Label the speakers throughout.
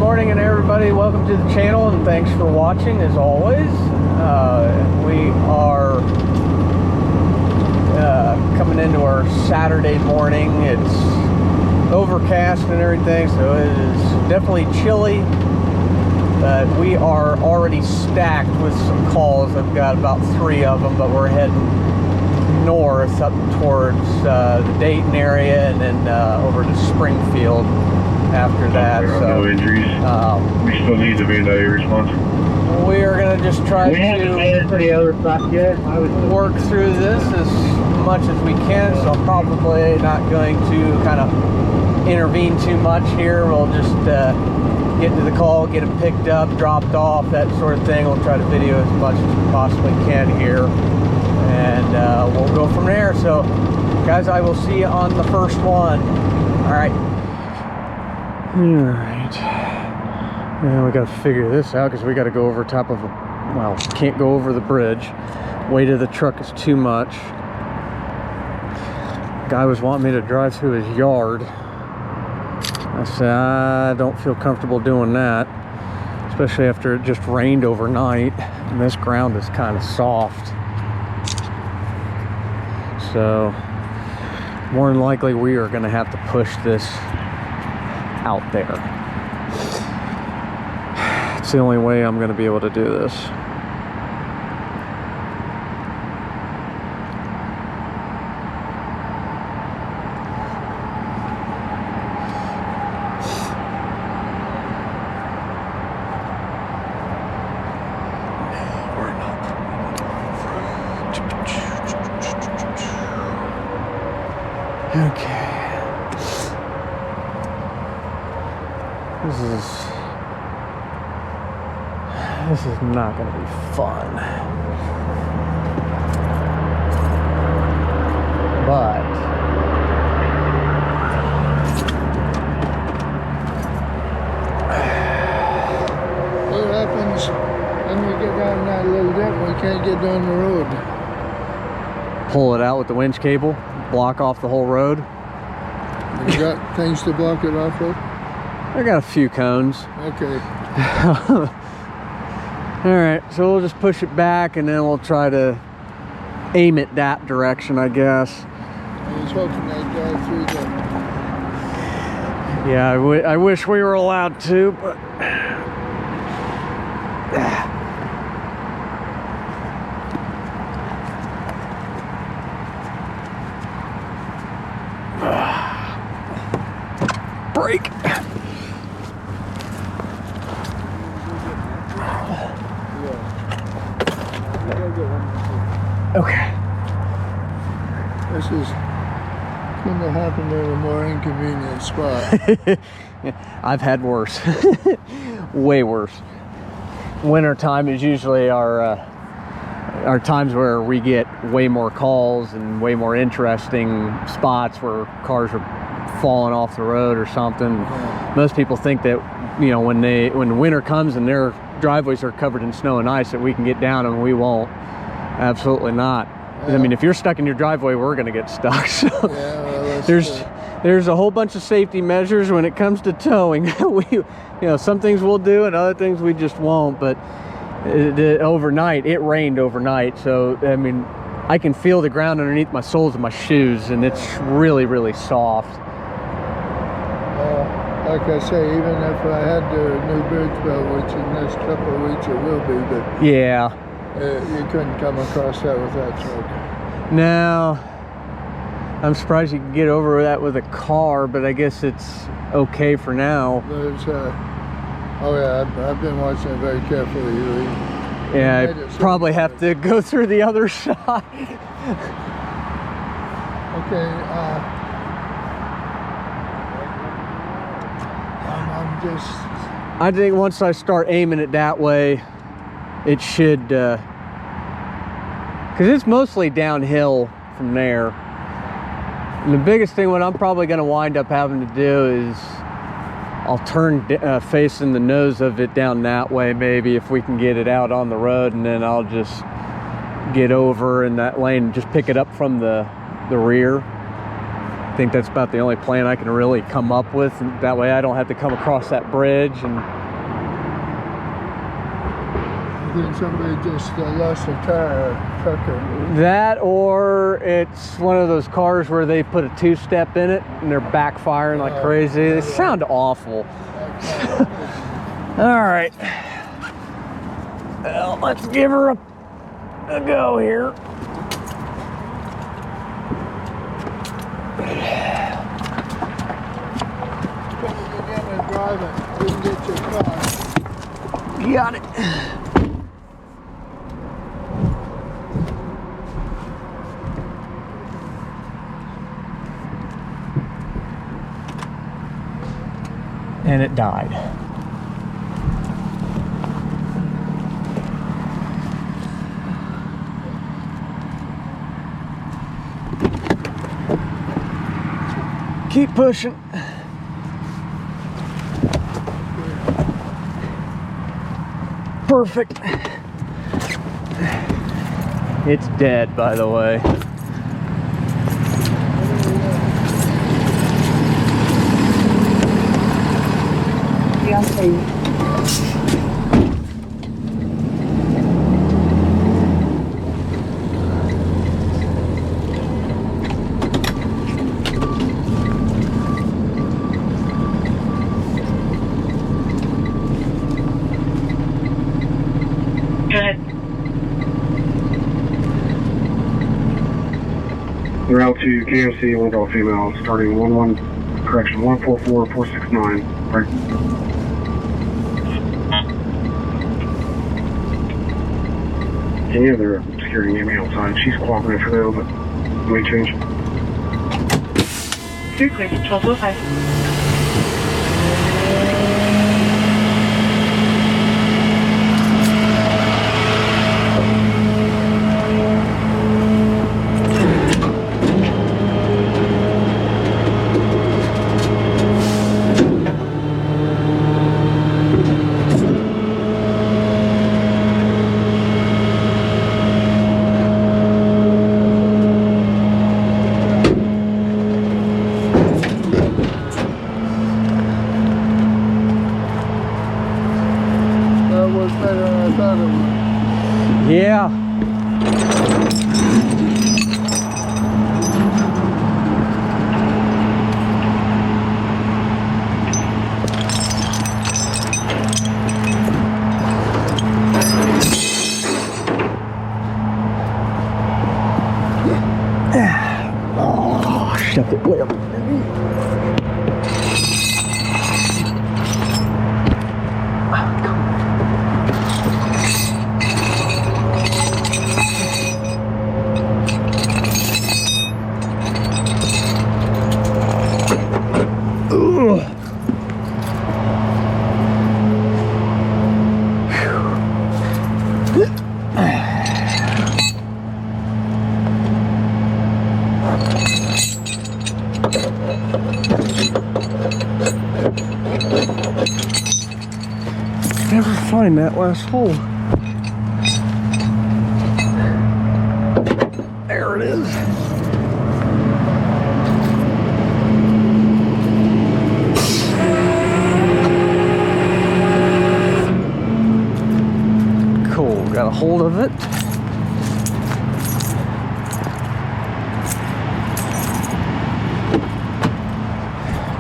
Speaker 1: morning, and everybody, welcome to the channel, and thanks for watching as always. We are coming into our Saturday morning. It's overcast and everything, so it is definitely chilly, but we are already stacked with some calls. I've got about 3 of them, but we're heading north up towards the Dayton area, and then over to Springfield after that. So
Speaker 2: no injuries. We still need to be responsible.
Speaker 1: We are going to just try to
Speaker 3: for the other side yet.
Speaker 1: work through this as much as we can, so I'm probably not going to kind of intervene too much here. We'll just get to the call, get them picked up, dropped off, that sort of thing. We'll try to video as much as we possibly can here, and we'll go from there. So guys, I will see you on the first one. All right. And we got to figure this out because we got to go over top of a, well, can't go over the bridge. Weight of the truck is too much. Guy was wanting me to drive through his yard. I said I don't feel comfortable doing that, especially after it just rained overnight and this ground is kind of soft. So more than likely we are going to have to push this out there. It's the only way I'm going to be able to do this. Okay. This is not going to be fun. But
Speaker 3: what happens when we get down that little dip? We can't get down the road.
Speaker 1: pull it out with the winch cable, block off the whole road.
Speaker 3: You got things to block it off with?
Speaker 1: I got a few cones.
Speaker 3: Okay.
Speaker 1: All right, so we'll just push it back and then we'll try to aim it that direction, I guess.
Speaker 3: I was hoping they'd drive through the...
Speaker 1: Yeah, I wish we were allowed to, but... Brake! Okay.
Speaker 3: This is going to happen in a more inconvenient spot.
Speaker 1: I've had worse. Way worse. Winter time is usually our times where we get way more calls and way more interesting spots where cars are falling off the road or something.
Speaker 3: Yeah.
Speaker 1: Most people think that, you know, when winter comes and their driveways are covered in snow and ice, that we can get down, and we won't. Absolutely not.
Speaker 3: Yeah.
Speaker 1: I mean, if you're stuck in your driveway, we're going to get stuck. So
Speaker 3: Yeah, well,
Speaker 1: there's a whole bunch of safety measures when it comes to towing. Some things we'll do and other things we just won't. But overnight, it rained overnight, so I mean, I can feel the ground underneath my soles of my shoes, and it's really, really soft.
Speaker 3: like I say, even if I had the new bridge built, which in the next couple of weeks it will be, but
Speaker 1: Yeah.
Speaker 3: you couldn't come across that with that truck.
Speaker 1: Now, I'm surprised you can get over that with a car, but I guess it's okay for now.
Speaker 3: There's, oh yeah, I've been watching it very carefully.
Speaker 1: Yeah, I probably have to go through the other side.
Speaker 3: Okay, I'm just...
Speaker 1: I think once I start aiming it that way, it should, because it's mostly downhill from there. And the biggest thing, what I'm probably going to wind up having to do is I'll turn facing the nose of it down that way, maybe, if we can get it out on the road, and then I'll just get over in that lane and just pick it up from the rear. think that's about the only plan I can really come up with, and that way I don't have to come across that bridge. And
Speaker 3: I think somebody just lost a tire or trucker.
Speaker 1: that, or it's one of those cars where they put a two-step in it and they're backfiring like crazy. They sound awful. All right. Well, let's give her a go here.
Speaker 3: Drive it. You can get your car.
Speaker 1: Got it. And it died. Keep pushing. Perfect. It's dead, by the way.
Speaker 2: Route to KMC, one all female, starting 144469. Right. Any other security meet me outside. She's cooperating for now, but may change.
Speaker 4: Frequency 1205.
Speaker 3: That was better than I thought it was.
Speaker 1: Yeah. Oh, shut it way up. Never find that last hole. There it is. Cool, got a hold of it.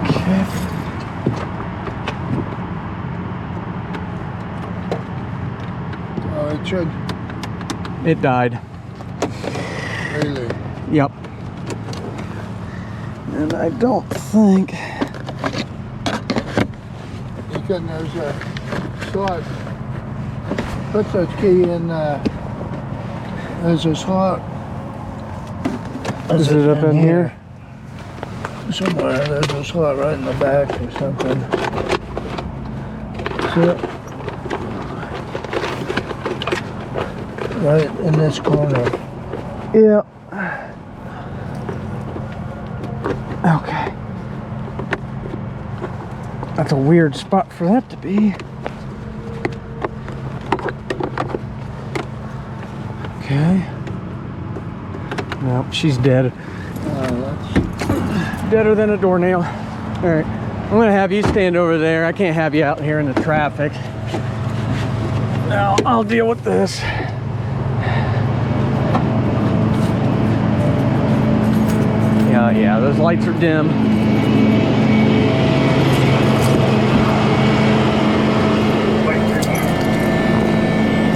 Speaker 1: Okay.
Speaker 3: It should.
Speaker 1: It died.
Speaker 3: Really.
Speaker 1: Yep. And I don't think.
Speaker 3: You can, there's a slot. Put the key in, there's a slot.
Speaker 1: Is it up in here?
Speaker 3: Somewhere, there's a slot right in the back or something. See it? Right in this corner.
Speaker 1: Yeah. Okay. That's a weird spot for that to be. Okay. Nope, she's dead.
Speaker 3: That's
Speaker 1: deader than a doornail. All right, I'm gonna have you stand over there. I can't have you out here in the traffic. Now I'll deal with this. Yeah, those lights are dim.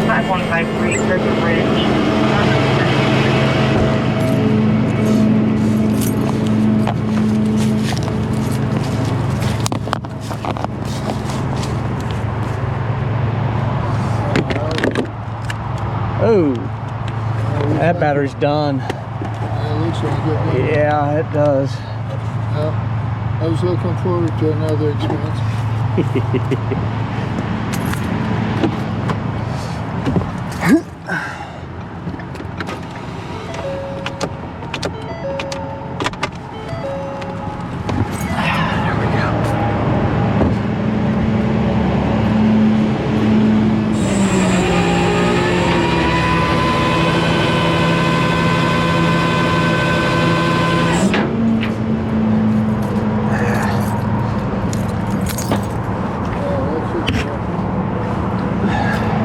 Speaker 4: 5153 Kirby Bridge.
Speaker 1: Oh, that battery's done.
Speaker 3: Yeah, it looks like it.
Speaker 1: Yeah, it does.
Speaker 3: Yeah, I was looking forward to another expense.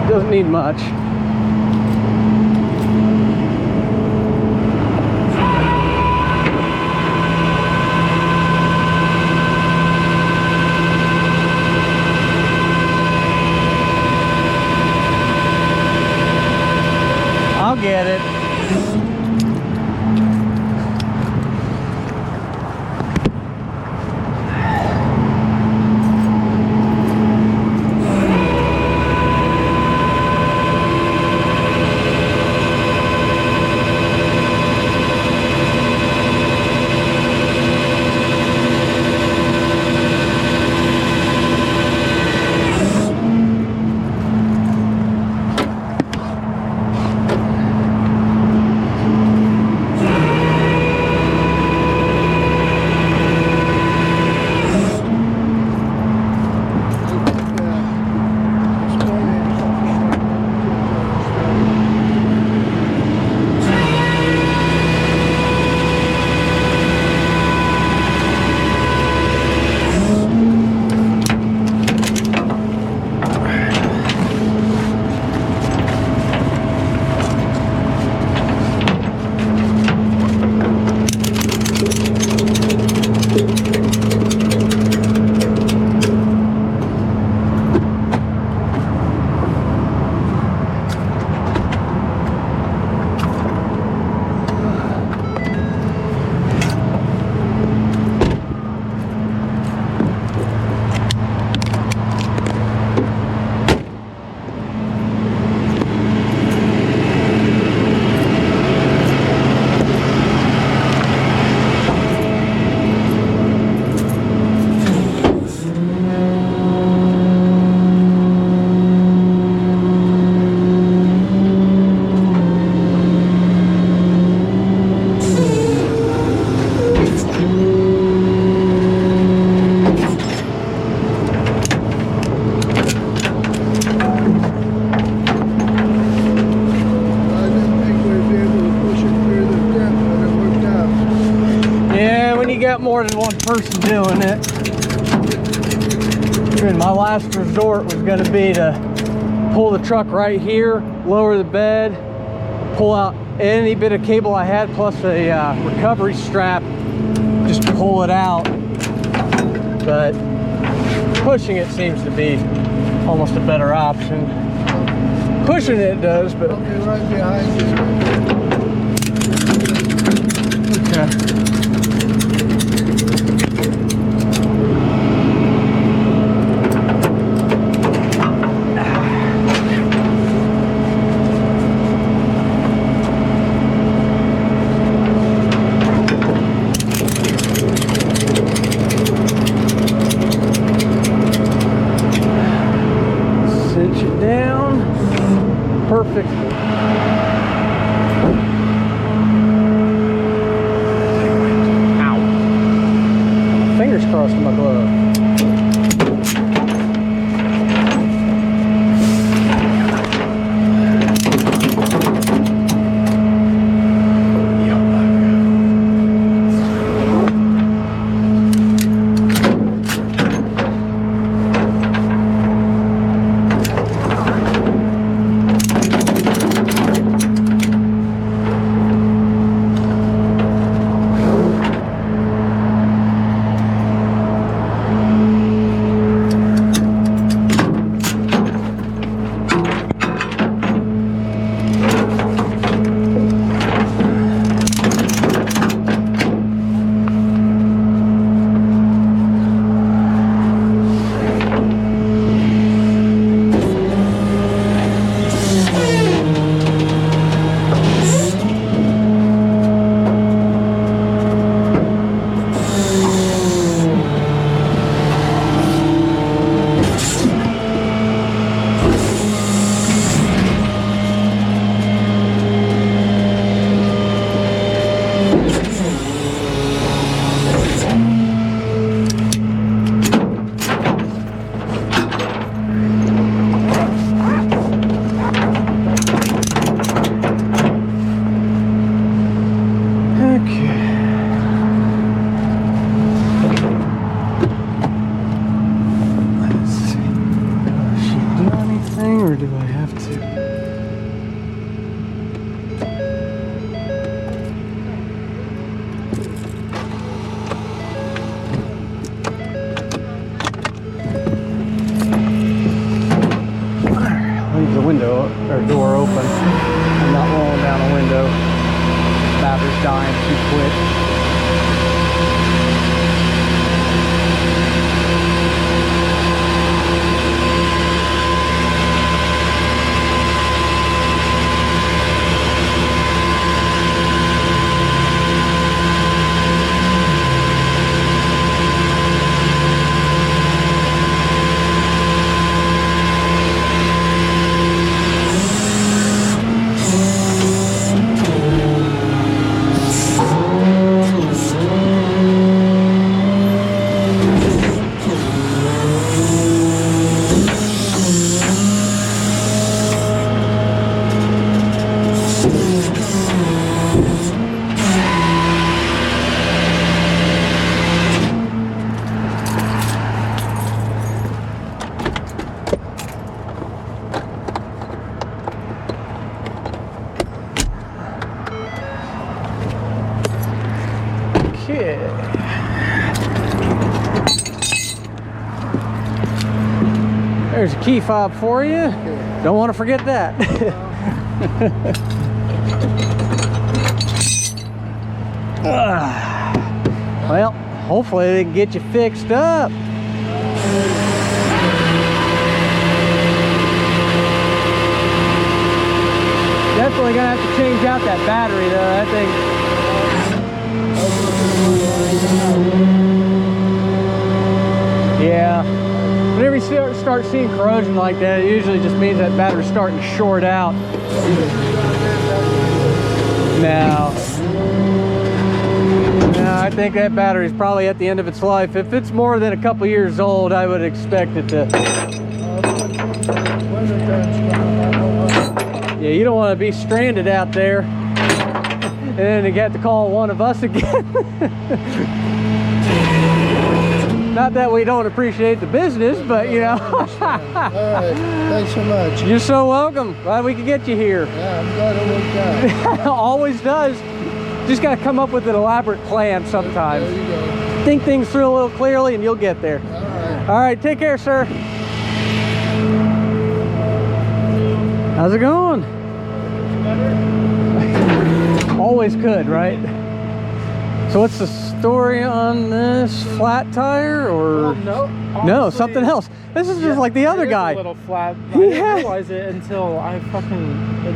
Speaker 1: Doesn't need much. I'll get it. More than one person doing it. And my last resort was going to be to pull the truck right here, lower the bed, pull out any bit of cable I had plus a recovery strap, just pull it out. But pushing it seems to be almost a better option. Pushing it does, but
Speaker 3: I'll be right behind you.
Speaker 1: okay. Cinch it down. Perfect. Ow. Fingers crossed in my glove. There's a key fob for you.
Speaker 3: Okay.
Speaker 1: Don't want to forget that. Well, hopefully they can get you fixed up. Definitely gonna have to change out that battery though. That thing. Yeah. Whenever you start seeing corrosion like that, it usually just means that battery's starting to short out. No, I think that battery's probably at the end of its life. If it's more than a couple years old, I would expect it to. Yeah, you don't want to be stranded out there and then you got to call one of us again. Not that we don't appreciate the business, but you know.
Speaker 3: All right, thanks so much.
Speaker 1: You're so welcome. Glad we could get you here.
Speaker 3: Yeah, I'm glad it worked out.
Speaker 1: Always does. Just got to come up with an elaborate plan sometimes.
Speaker 3: There you go.
Speaker 1: Think things through a little clearly and you'll get there.
Speaker 3: All right.
Speaker 1: All right, take care, sir. How's it going? Always could, right? So what's the story on this? Flat tire or?
Speaker 4: No,
Speaker 1: No,
Speaker 4: honestly,
Speaker 1: something else. This is just like the other
Speaker 4: it is
Speaker 1: guy.
Speaker 4: A little flat. I didn't
Speaker 1: Yeah.
Speaker 4: realize it until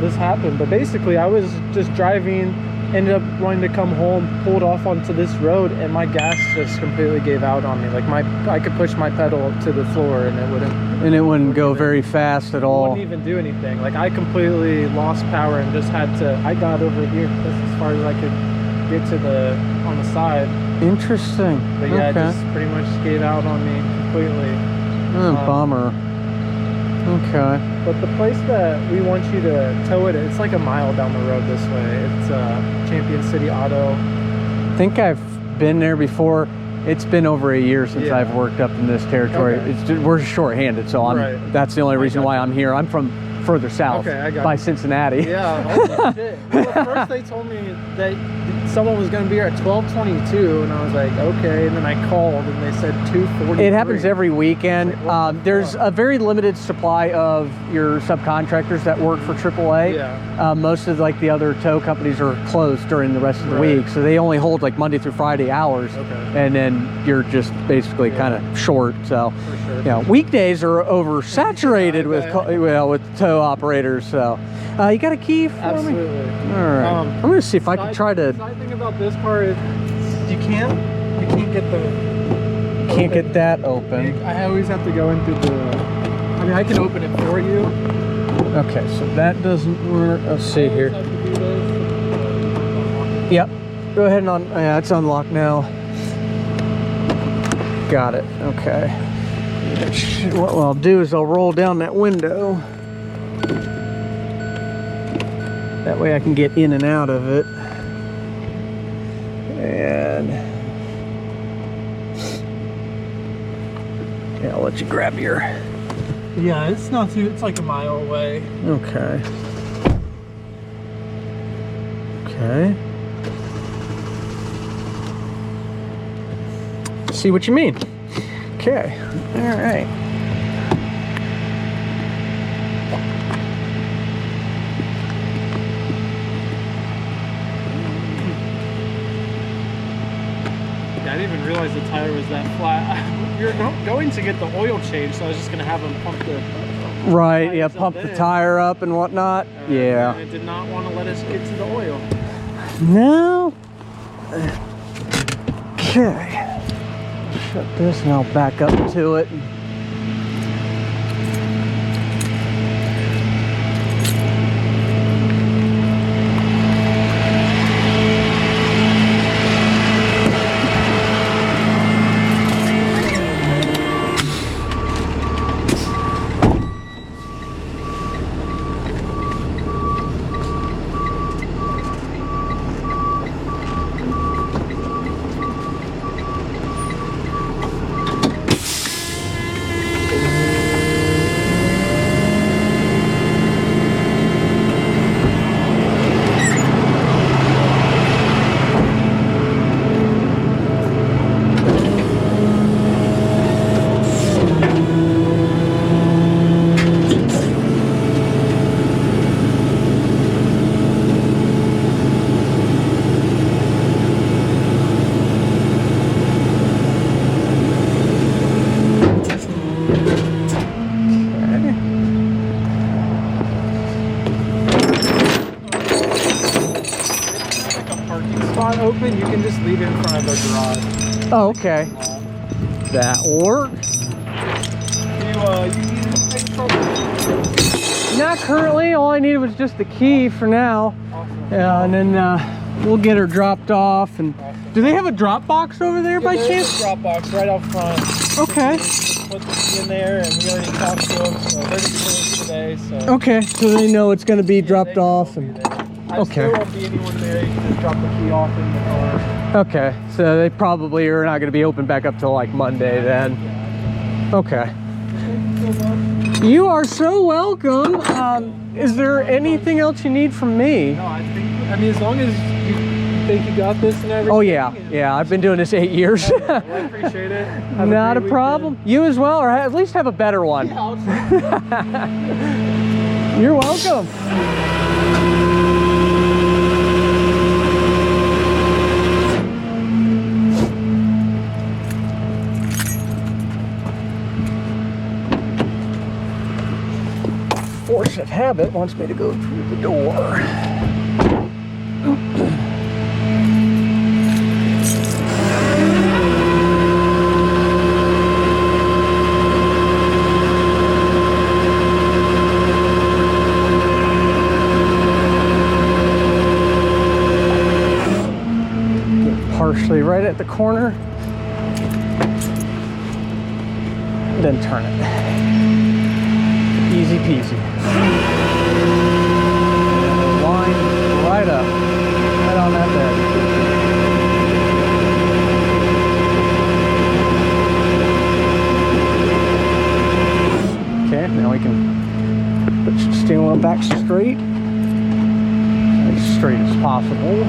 Speaker 4: this happened. But basically, I was just driving, ended up wanting to come home, pulled off onto this road, and my gas just completely gave out on me. Like I could push my pedal to the floor, and it wouldn't
Speaker 1: go very fast at all.
Speaker 4: wouldn't even do anything. Like I completely lost power and just had to. I got over here. That's as far as I could get to on the side.
Speaker 1: Interesting.
Speaker 4: But yeah, it
Speaker 1: Okay.
Speaker 4: just pretty much gave out on me completely.
Speaker 1: Bummer. Okay.
Speaker 4: But the place that we want you to tow it, it's like a mile down the road this way. It's Champion City Auto.
Speaker 1: I think I've been there before. It's been over a year since
Speaker 4: Yeah.
Speaker 1: I've worked up in this territory.
Speaker 4: Okay.
Speaker 1: It's just, we're short-handed, so
Speaker 4: Right.
Speaker 1: that's the only reason why I'm here. I'm from further south,
Speaker 4: Okay, I got
Speaker 1: by
Speaker 4: you.
Speaker 1: Cincinnati.
Speaker 4: Yeah, holy shit. Well, at first they told me that someone was going to be here at 12:22, and I was like, okay. And then I called, and they said 2:43.
Speaker 1: It happens every weekend.
Speaker 4: Like, what the
Speaker 1: There's
Speaker 4: fuck?
Speaker 1: a very limited supply of your subcontractors that work for AAA.
Speaker 4: Yeah.
Speaker 1: Most of like the other tow companies are closed during the rest of the
Speaker 4: Right.
Speaker 1: week, so they only hold like Monday through Friday hours,
Speaker 4: Okay.
Speaker 1: and then you're just basically
Speaker 4: Yeah.
Speaker 1: kind of short. So,
Speaker 4: For sure.
Speaker 1: you know, weekdays are oversaturated with with tow operators. So, you got a key for me?
Speaker 4: Absolutely.
Speaker 1: All right. I'm gonna see if I can try to.
Speaker 4: The side thing about this car is you can't get the.
Speaker 1: Can't get that open.
Speaker 4: I always have to go in through the. I mean, I can open it for you.
Speaker 1: Okay, so that doesn't work. Let's see here.
Speaker 4: I always have to do this.
Speaker 1: Yep. Go ahead and yeah, it's unlocked now. Got it. Okay. What I'll do is I'll roll down that window. That way I can get in and out of it. And yeah, I'll let you grab your.
Speaker 4: Yeah, it's not too. It's like a mile away.
Speaker 1: Okay. Okay. See what you mean. Okay. All right.
Speaker 4: I didn't even realize the tire was that flat. We were going to get the oil change, so I was just gonna have them pump the.
Speaker 1: Right. Yeah.
Speaker 4: tires
Speaker 1: Pump
Speaker 4: up
Speaker 1: the
Speaker 4: in.
Speaker 1: tire up and whatnot. Yeah.
Speaker 4: I did not want to let us get to the oil.
Speaker 1: No. Okay. Shut this and I'll back up to it.
Speaker 4: Spot open, you can just leave it in front of the garage.
Speaker 1: Oh, okay. That will work.
Speaker 4: You need anything from me?
Speaker 1: Not currently. All I needed was just the key for now.
Speaker 4: Awesome.
Speaker 1: Yeah, and then we'll get her dropped off. And do they have a drop box over there by
Speaker 4: There's
Speaker 1: chance?
Speaker 4: a drop box right out front.
Speaker 1: Okay.
Speaker 4: Just put the key in there, and we already talked to them, so they're just closed today. So
Speaker 1: Okay, so they know it's going to be dropped
Speaker 4: they
Speaker 1: off.
Speaker 4: will
Speaker 1: And
Speaker 4: be there.
Speaker 1: Okay.
Speaker 4: There won't be anyone there. You can just drop the key off in the car.
Speaker 1: okay, so they probably are not going to be open back up till like Monday then. Okay.
Speaker 4: Thank you so much.
Speaker 1: You are so welcome. Is there anything else you need from me?
Speaker 4: No, I mean, as long as you think you got this and everything.
Speaker 1: Oh yeah, yeah. I've been doing this 8 years.
Speaker 4: Well, I appreciate it. Have
Speaker 1: Not a
Speaker 4: great
Speaker 1: problem. You as well, or at least have a better one.
Speaker 4: weekend. Yeah,
Speaker 1: You're welcome. Force of habit wants me to go through the door. Partially right at the corner, then turn it. Easy peasy. Line right up, right on that bed. Okay, now we can put the steering wheel back straight, as straight as possible.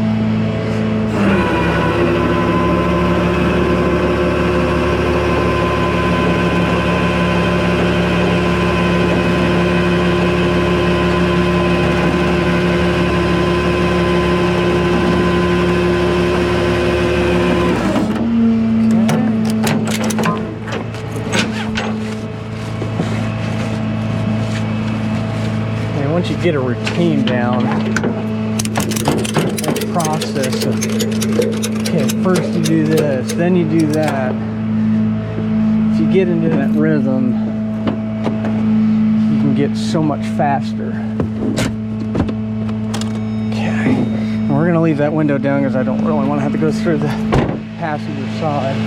Speaker 1: Once you get a routine down, that process of, okay, first you do this, then you do that. If you get into that rhythm, you can get so much faster. Okay, and we're gonna leave that window down because I don't really want to have to go through the passenger side.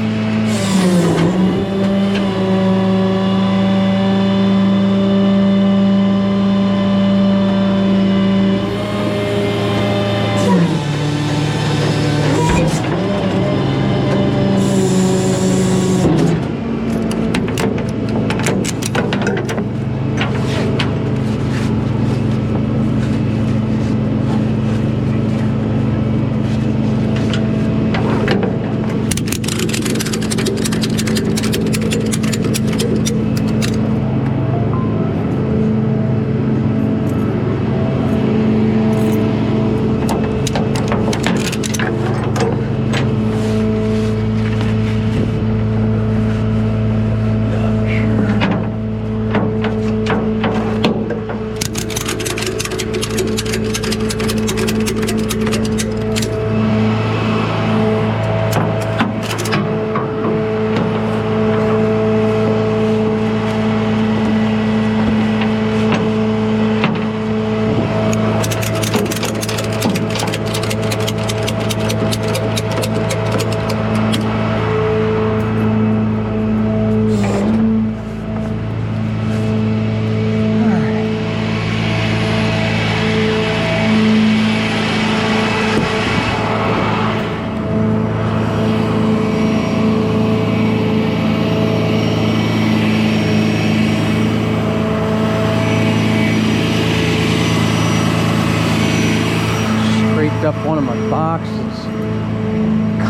Speaker 1: Up one of my boxes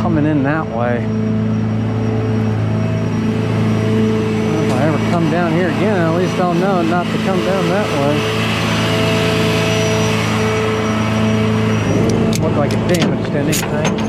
Speaker 1: coming in that way. Well, if I ever come down here again, at least I'll know not to come down that way. Look like it damaged anything.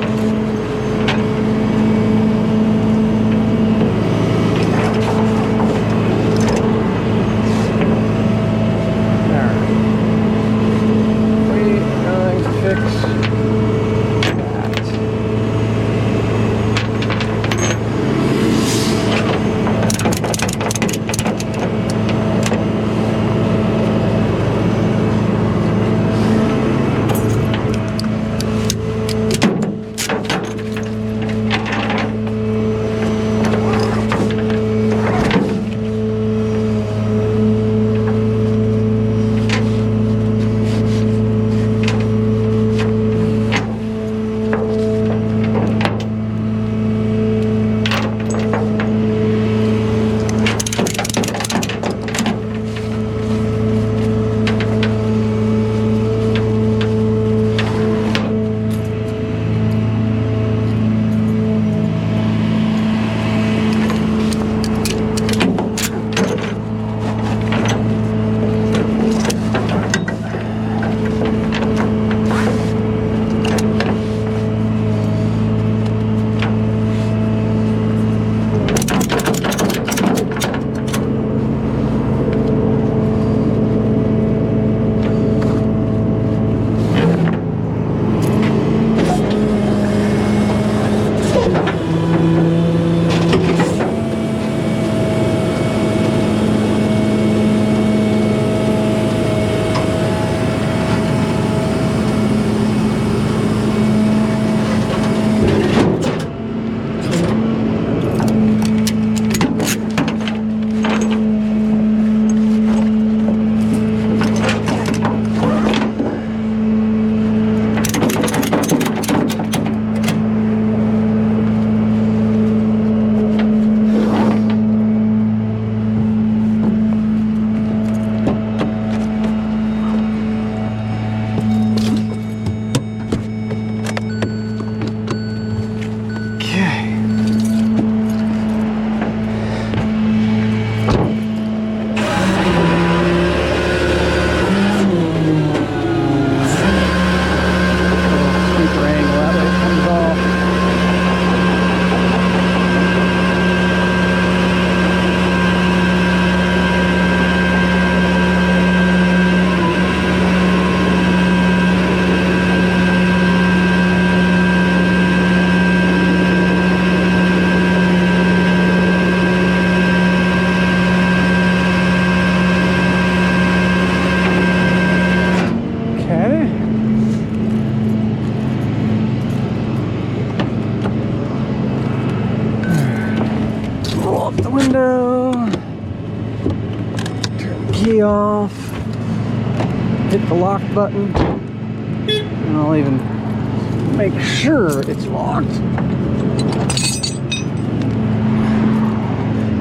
Speaker 1: off the window. Turn the key off. Hit the lock button. And I'll even make sure it's locked.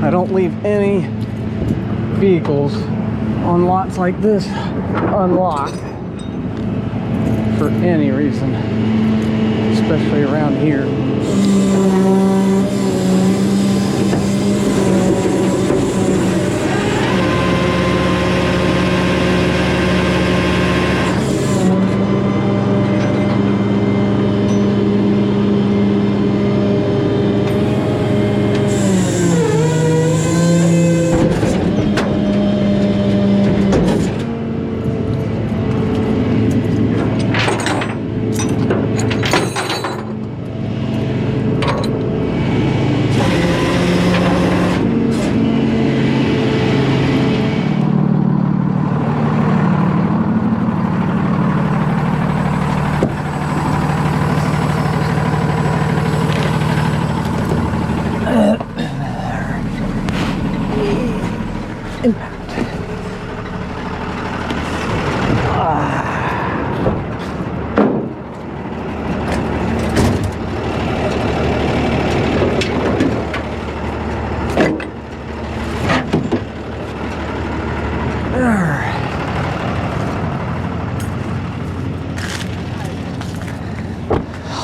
Speaker 1: I don't leave any vehicles on lots like this unlocked for any reason, especially around here.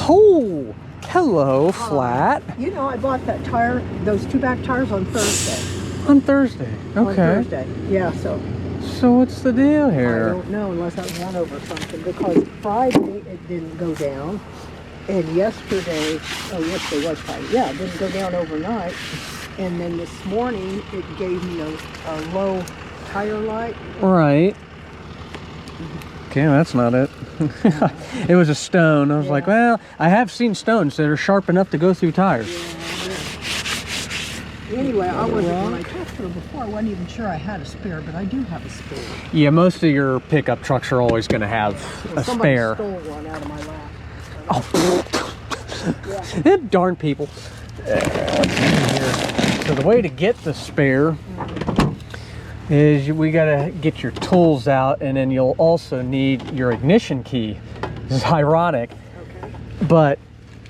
Speaker 1: Oh, hello, flat.
Speaker 5: You know, I bought that tire, those two back tires on Thursday.
Speaker 1: On Thursday.
Speaker 5: On
Speaker 1: Okay.
Speaker 5: Thursday. Yeah, so
Speaker 1: So what's the deal
Speaker 5: I
Speaker 1: here?
Speaker 5: don't know unless I run over something because Friday it didn't go down. And yesterday was Friday. Yeah, it didn't go down overnight. And then this morning it gave me a low tire light.
Speaker 1: Right. Okay, that's not it. It was a stone. I was like,
Speaker 5: Yeah.
Speaker 1: well, I have seen stones that are sharp enough to go through tires.
Speaker 5: Anyway, when I talked to her before, I wasn't even sure I had a spare, but I do have a spare.
Speaker 1: Yeah, most of your pickup trucks are always going to have a
Speaker 5: Somebody
Speaker 1: spare.
Speaker 5: stole one out of my lap.
Speaker 1: Oh, them darn people. Let's see here. So the way to get the spare is we got to get your tools out, and then you'll also need your ignition key. This is ironic,
Speaker 5: Okay.
Speaker 1: but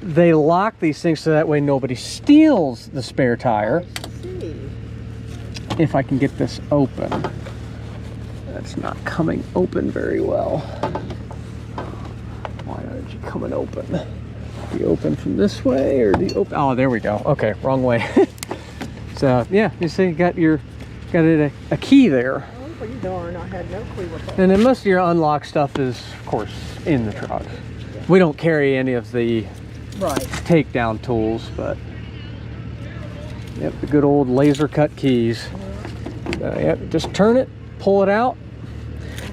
Speaker 1: they lock these things so that way nobody steals the spare tire.
Speaker 5: See.
Speaker 1: If I can get this open. That's not coming open very well. Why aren't you coming open? Do you open from this way or do you open? Oh, there we go. Okay, wrong way. So yeah, you see, you got a key there.
Speaker 5: Oh, pretty darn! I had no clue what that.
Speaker 1: And then most of your unlock stuff is, of course, in the truck. We don't carry any of the
Speaker 5: Right.
Speaker 1: takedown tools, but yep, the good old laser cut keys. Yep, just turn it, pull it out,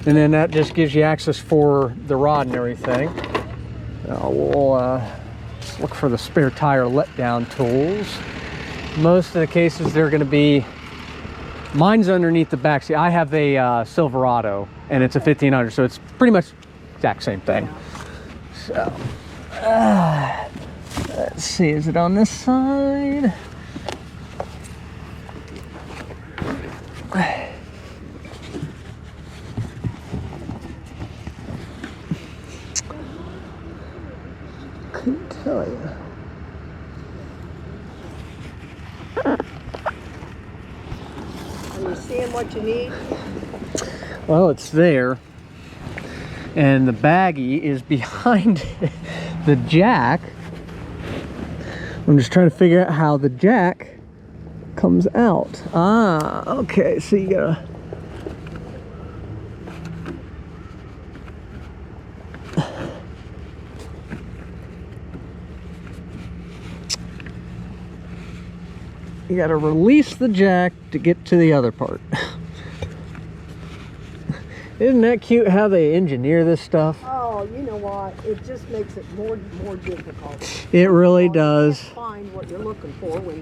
Speaker 1: and then that just gives you access for the rod and everything. We'll look for the spare tire letdown tools. Most of the cases they're going to be, mine's underneath the back seat. I have a Silverado and it's a 1500, so it's pretty much exact same thing. So let's see, is it on this side? Couldn't tell you.
Speaker 5: Are you seeing what you need?
Speaker 1: Well, it's there, and the baggie is behind the jack. I'm just trying to figure out how the jack comes out. Ah, okay, so you gotta... You gotta release the jack to get to the other part. Isn't that cute how they engineer this stuff?
Speaker 5: Oh, you know what? It just makes it more difficult.
Speaker 1: It really
Speaker 5: You
Speaker 1: does.
Speaker 5: can't find what you're looking for when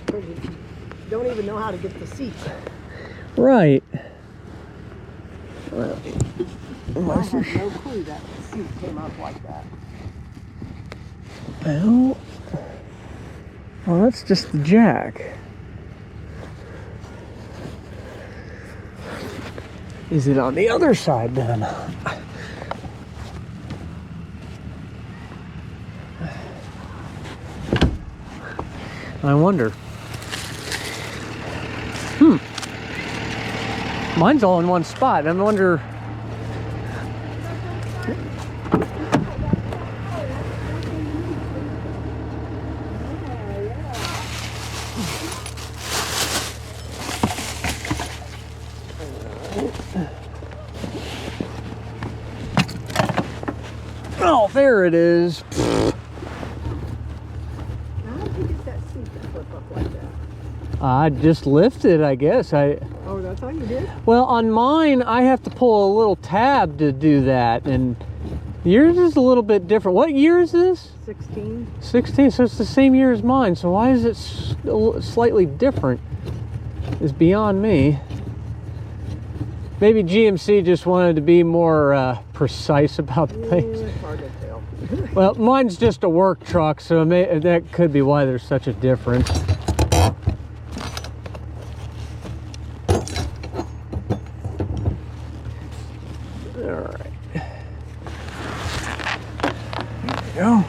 Speaker 5: because you don't even know how to get the seats out.
Speaker 1: Right. Well,
Speaker 5: I had no clue that the seat came up like that.
Speaker 1: well, that's just the jack. Is it on the other side then? I wonder. Mine's all in one spot. I wonder. Oh, there it is.
Speaker 5: How did you get that seat to flip up like that?
Speaker 1: I just lifted, I guess.
Speaker 5: Oh, that's how you did?
Speaker 1: Well, on mine, I have to pull a little tab to do that, and yours is a little bit different. What year is this?
Speaker 5: 16.
Speaker 1: 16, so it's the same year as mine. So why is it slightly different? Is beyond me. Maybe GMC just wanted to be more precise about things.
Speaker 5: It's hard to tell.
Speaker 1: Well, mine's just a work truck, so that could be why there's such a difference. Go.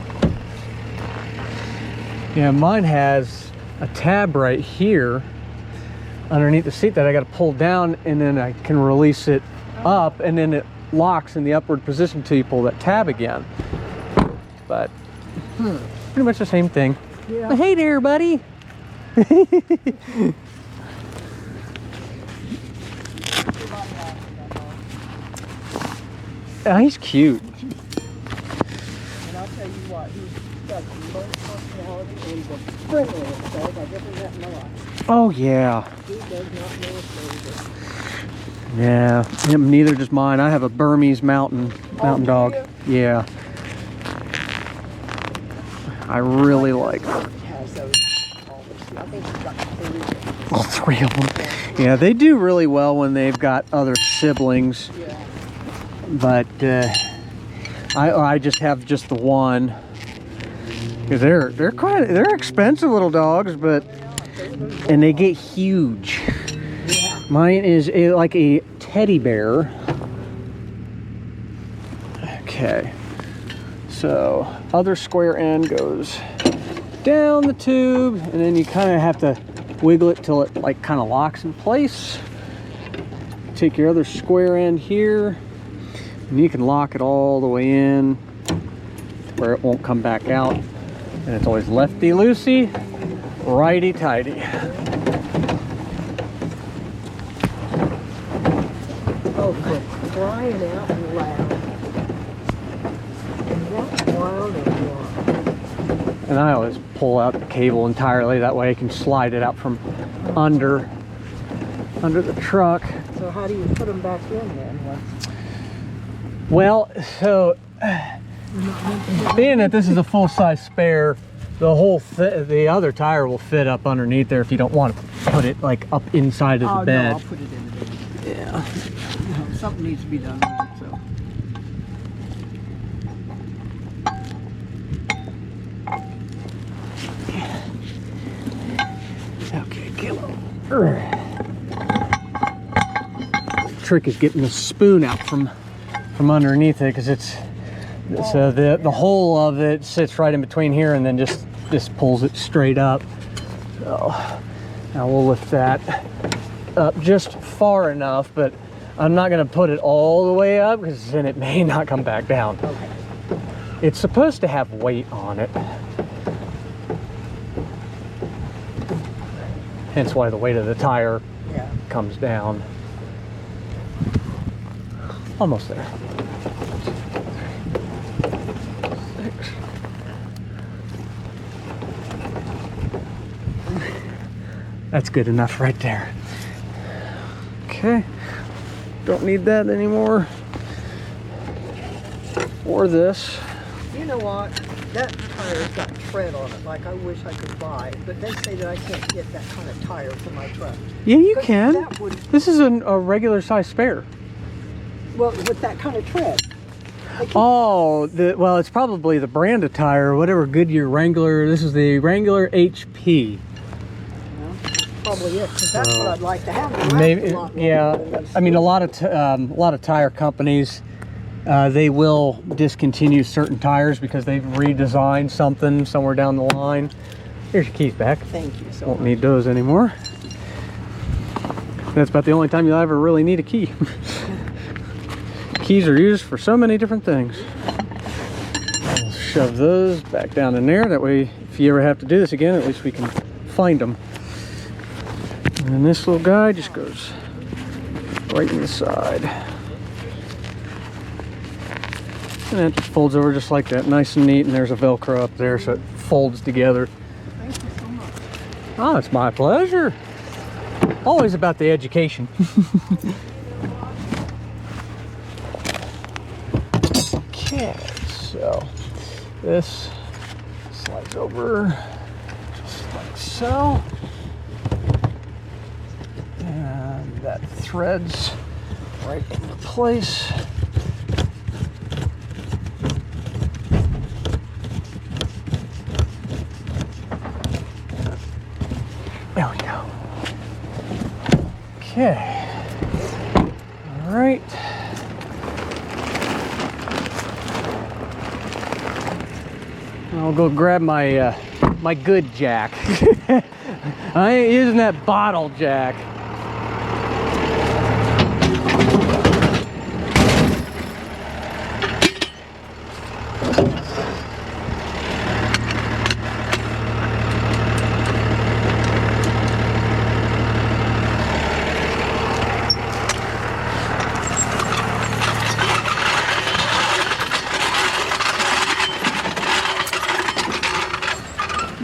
Speaker 1: Yeah, mine has a tab right here underneath the seat that I got to pull down, and then I can release it up, and then it locks in the upward position until you pull that tab again. But pretty much the same thing.
Speaker 5: Yeah.
Speaker 1: Hey there, buddy. He's cute.
Speaker 5: And I'll tell you what, he's got the most personality and the friendliest dog I've ever met in my life.
Speaker 1: Oh yeah.
Speaker 5: He does not know a stranger.
Speaker 1: Yeah. Neither does mine. I have a Burmese mountain dog.
Speaker 5: do
Speaker 1: Yeah. I really like her.
Speaker 5: He has those, all those, I think he's got 3.
Speaker 1: All 3 of them. Yeah, they do really well when they've got other siblings.
Speaker 5: Yeah.
Speaker 1: But I just have just the one, because they're expensive little dogs, and they get huge. Mine is like a teddy bear. Okay, so other square end goes down the tube, and then you kind of have to wiggle it till it like kind of locks in place. Take your other square end here, and you can lock it all the way in where it won't come back out. And it's always lefty-loosey, righty-tighty.
Speaker 5: Oh, for crying out loud. That's wild and wild.
Speaker 1: And I always pull out the cable entirely, that way I can slide it out from under the truck.
Speaker 5: So how do you put them back in then?
Speaker 1: Well, so being that this is a full-size spare, the other tire will fit up underneath there if you don't want to put it like up inside of the bed.
Speaker 5: No, I'll put it in the bed.
Speaker 1: Yeah.
Speaker 5: Something needs to be done with it, so.
Speaker 1: Okay, kilo. Trick is getting the spoon out from underneath it, because it's so the whole of it sits right in between here, and then just pulls it straight up. So now we'll lift that up just far enough, but I'm not going to put it all the way up, because then it may not come back down.
Speaker 5: Okay.
Speaker 1: It's supposed to have weight on it, hence why the weight of the tire
Speaker 5: Yeah.
Speaker 1: comes down. Almost there. 6. That's good enough right there. Okay. Don't need that anymore. Or this.
Speaker 5: You know what? That tire's got tread on it, like I wish I could buy. But they say that I can't get that kind of tire for my truck.
Speaker 1: Yeah, you
Speaker 5: 'Cause
Speaker 1: can.
Speaker 5: that would-
Speaker 1: This is a regular size spare.
Speaker 5: Well, with that kind of tread. They keep-
Speaker 1: Oh, well, it's probably the brand of tire, whatever Goodyear Wrangler. This is the Wrangler HP.
Speaker 5: probably it, because that's what I'd like to have. It lasts
Speaker 1: Maybe,
Speaker 5: a lot longer
Speaker 1: yeah.
Speaker 5: than those
Speaker 1: I mean, a
Speaker 5: steel.
Speaker 1: lot of tire companies, they will discontinue certain tires because they've redesigned something somewhere down the line. Here's your keys back.
Speaker 5: Thank you so
Speaker 1: Won't
Speaker 5: much.
Speaker 1: need those anymore. That's about the only time you'll ever really need a key. Keys are used for so many different things. I'll shove those back down in there. That way, if you ever have to do this again, at least we can find them. And then this little guy just goes right in the side. And that just folds over just like that, nice and neat. And there's a Velcro up there, so it folds together.
Speaker 5: Thank you so much.
Speaker 1: Oh, it's my pleasure. Always about the education. Okay, so this slides over just like so. And that threads right into place. There we go. Okay. All right. I'll go grab my my good jack. I ain't using that bottle jack.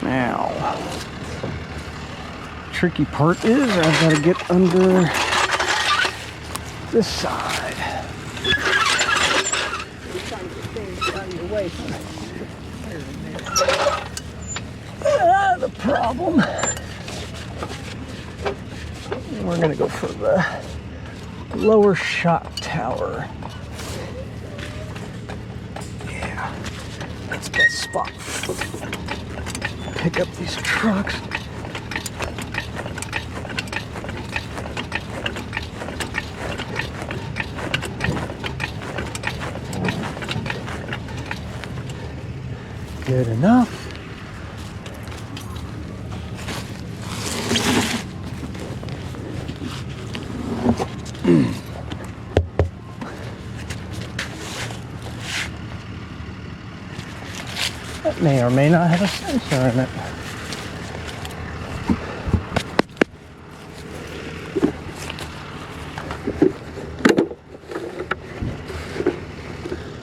Speaker 1: Now, tricky part is I've got to get under this side.
Speaker 5: You're trying to get things out of your way.
Speaker 1: The problem. We're gonna go for the lower shot tower. Yeah, that's the best spot. Pick up these trucks. Good enough. That may or may not have a sensor in it.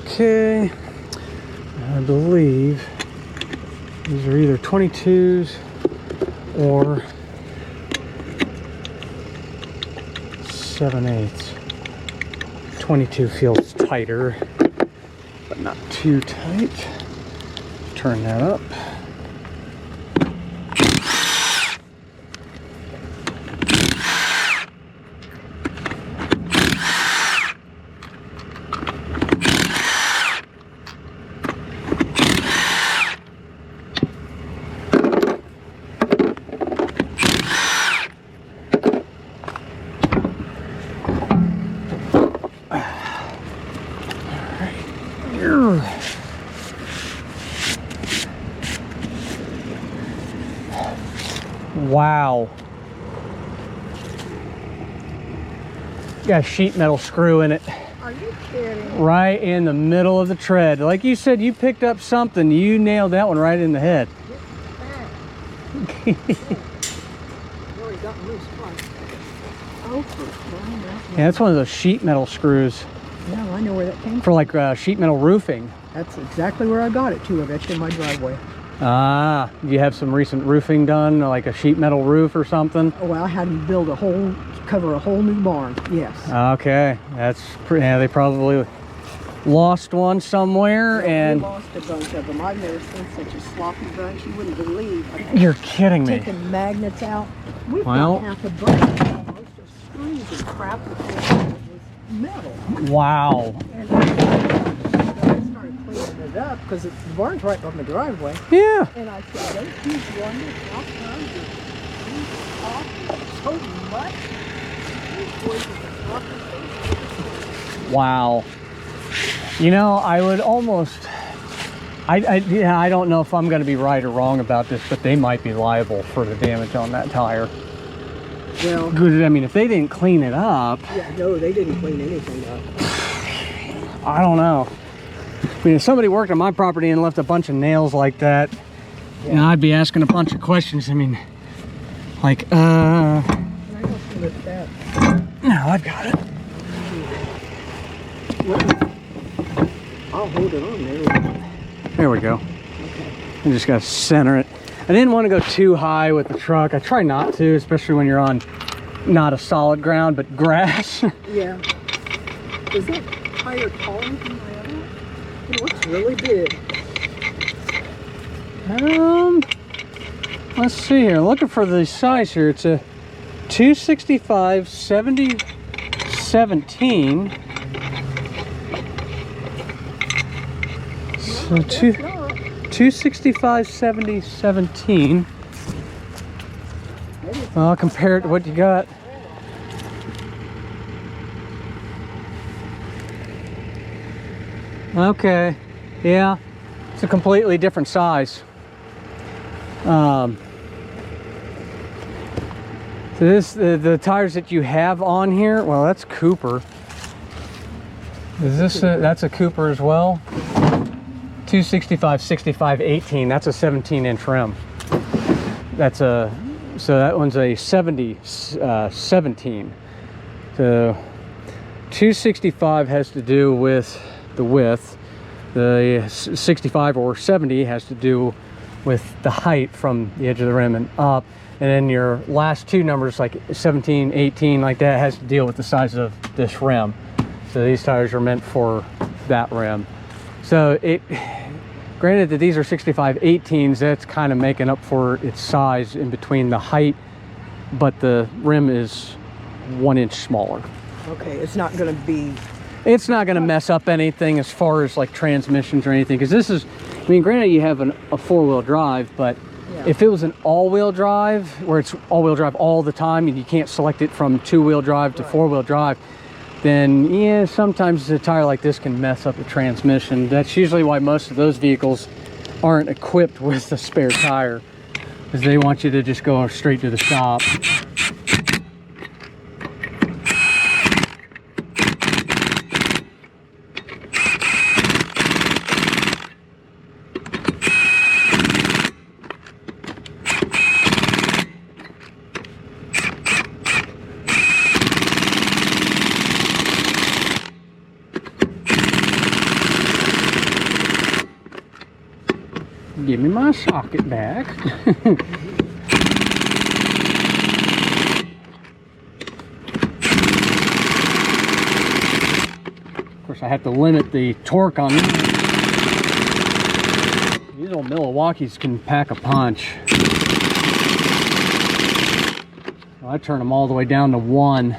Speaker 1: Okay, I believe these are either 22s or 7/8. 22 feels tighter, but not too tight. Turn that up. Wow. Got a sheet metal screw in it.
Speaker 5: Are you kidding?
Speaker 1: Right in the middle of the tread. Like you said, you picked up something. You nailed that one right in the head.
Speaker 5: Really got loose twice. Oh, for crying out
Speaker 1: Yeah, that's one of those sheet metal screws
Speaker 5: loud. No, I know where that came from.
Speaker 1: for like sheet metal roofing.
Speaker 5: That's exactly where I got it too. I bet you in my driveway.
Speaker 1: Ah, you have some recent roofing done, like a sheet metal roof or something?
Speaker 5: Oh, well, I had to build cover a whole new barn. Yes.
Speaker 1: Okay, that's pretty, yeah, they probably lost one somewhere
Speaker 5: We
Speaker 1: and...
Speaker 5: lost a bunch of them. I've never seen such a sloppy bunch. You wouldn't believe.
Speaker 1: You're kidding me.
Speaker 5: Taking magnets out. We've
Speaker 1: Well-
Speaker 5: got half a bunch almost of screws and crap that was metal.
Speaker 1: Wow.
Speaker 5: And I started cleaning it up because the barn's right on the driveway.
Speaker 1: Yeah.
Speaker 5: And I said, those huge ones, how come these off? What?
Speaker 1: Wow. You know, I would almost, yeah, I don't know if I'm going to be right or wrong about this, but they might be liable for the damage on that tire.
Speaker 5: Well,
Speaker 1: Because, I mean, if they didn't clean it up,
Speaker 5: yeah, no, they didn't clean anything up.
Speaker 1: I don't know. I mean, if somebody worked on my property and left a bunch of nails like that, you know, I'd be asking a bunch of questions. I mean, like,
Speaker 5: Can I help you lift that?
Speaker 1: no, I've got it.
Speaker 5: Well, I'll hold it on there.
Speaker 1: There we go. I just got to center it. I didn't want to go too high with the truck. I try not to, especially when you're on not a solid ground, but grass.
Speaker 5: Yeah. Is that tire taller than my other one? It looks really big.
Speaker 1: Let's see here. Looking for the size here. It's a 265 70 17. So
Speaker 5: That's not.
Speaker 1: 265 70 17. Well, compare it to what you got. Okay, yeah, it's a completely different size. So this, the tires that you have on here, well, that's Cooper. Is this that's a Cooper as well? 265 65 18. That's a 17-inch rim. That's a, so that one's a 70 17. So 265 has to do with the width. The 65 or 70 has to do with the height from the edge of the rim and up. And then your last two numbers, like 17, 18, like that, has to deal with the size of this rim. So these tires are meant for that rim. So it, granted that these are 65 18s, that's kind of making up for its size in between the height, but the rim is 1 inch smaller.
Speaker 5: Okay, it's not going to be.
Speaker 1: It's not going to mess up anything as far as like transmissions or anything, because this is, I mean, granted you have a four-wheel drive, but
Speaker 5: Yeah.
Speaker 1: if it was an all-wheel drive where it's all-wheel drive all the time and you can't select it from two-wheel drive to four-wheel drive, then yeah, sometimes a tire like this can mess up the transmission. That's usually why most of those vehicles aren't equipped with a spare tire, because they want you to just go straight to the shop. Give me my socket back. Of course, I have to limit the torque on these. These old Milwaukees can pack a punch. So I turn them all the way down to 1.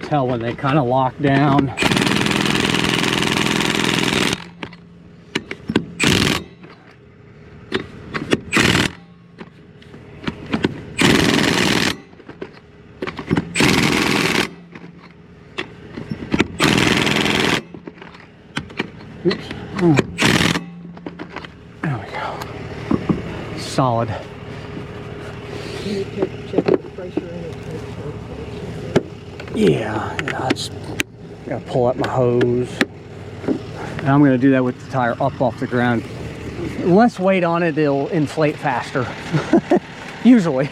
Speaker 1: Tell when they kind of lock down. Oops. Oh. There we go. Solid.
Speaker 5: Can you check the pressure in it?
Speaker 1: Yeah, I just gotta pull up my hose. And I'm gonna do that with the tire up off the ground. Less weight on it, it'll inflate faster. Usually.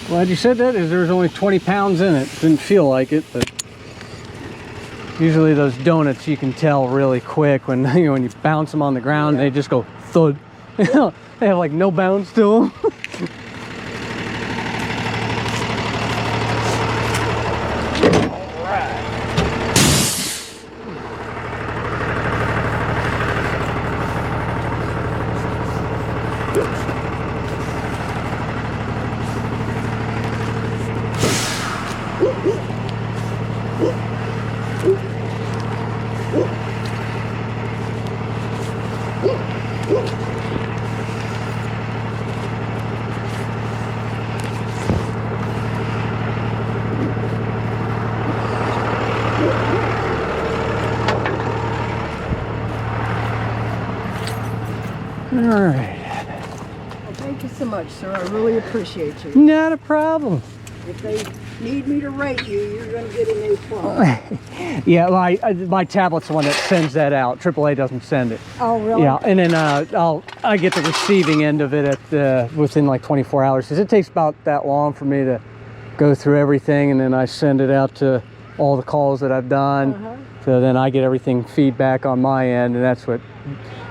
Speaker 1: Glad you said that, is there was only 20 pounds in it. Didn't feel like it, but usually those donuts you can tell really quick when when you bounce them on the ground, they just go thud. They have like no bounce to them. All right.
Speaker 5: Well, thank you so much, sir. I really appreciate you.
Speaker 1: Not a problem.
Speaker 5: If they need me to rate you, you're going to get an A+.
Speaker 1: Yeah, my tablet's the one that sends that out. AAA doesn't send it.
Speaker 5: Oh, really?
Speaker 1: Yeah, and then I get the receiving end of it at within like 24 hours because it takes about that long for me to go through everything, and then I send it out to all the calls that I've done. So then I get everything feedback on my end, and that's what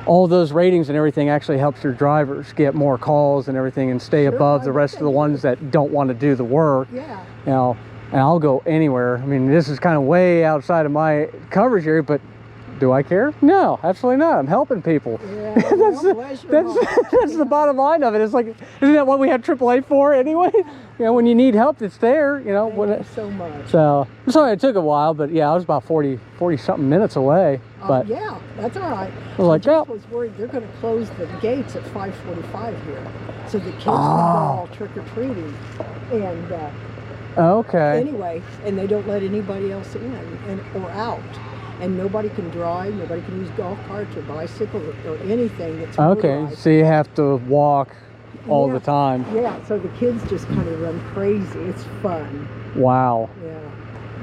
Speaker 1: all those ratings and everything actually helps your drivers get more calls and everything and stay above the rest of the ones that don't want to do the work.
Speaker 5: Yeah.
Speaker 1: You know, and I'll go anywhere. I mean, this is kind of way outside of my coverage area, but do I care? No, absolutely not. I'm helping people.
Speaker 5: Yeah,
Speaker 1: that's the bottom line of it. It's like, isn't that what we have AAA for anyway? You know, when you need help, it's there. You know,
Speaker 5: Thank you so much.
Speaker 1: So I'm sorry it took a while, but yeah, I was about 40 something minutes away. But
Speaker 5: yeah, that's all right.
Speaker 1: I was like,
Speaker 5: just was worried they're going to close the gates at 5:45 here, so the kids can go all trick or treating. And
Speaker 1: okay.
Speaker 5: anyway, and they don't let anybody else in or out. And nobody can drive, nobody can use golf carts or bicycles or anything that's
Speaker 1: okay,
Speaker 5: motorized.
Speaker 1: so you have to walk all the time.
Speaker 5: Yeah, so the kids just kind of run crazy. It's fun.
Speaker 1: Wow.
Speaker 5: Yeah.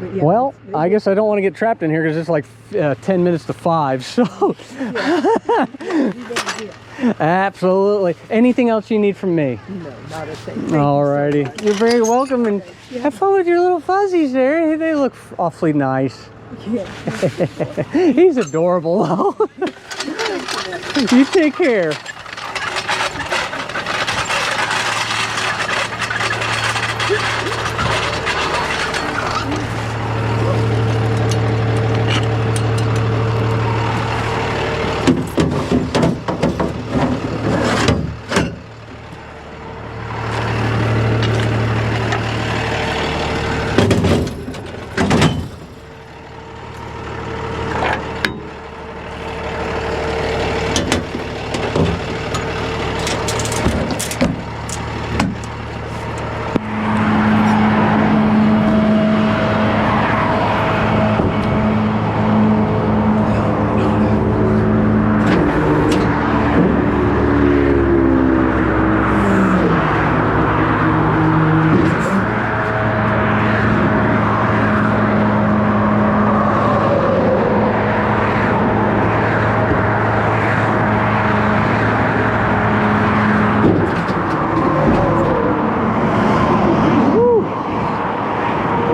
Speaker 5: But yeah,
Speaker 1: Well, I guess I don't want to get trapped in here because it's like 10 minutes to 5. So absolutely. Anything else you need from me?
Speaker 5: No, not a thing.
Speaker 1: Alrighty. You're very welcome, and have fun with your little fuzzies there. They look awfully nice.
Speaker 5: Yeah.
Speaker 1: He's adorable though. You take care.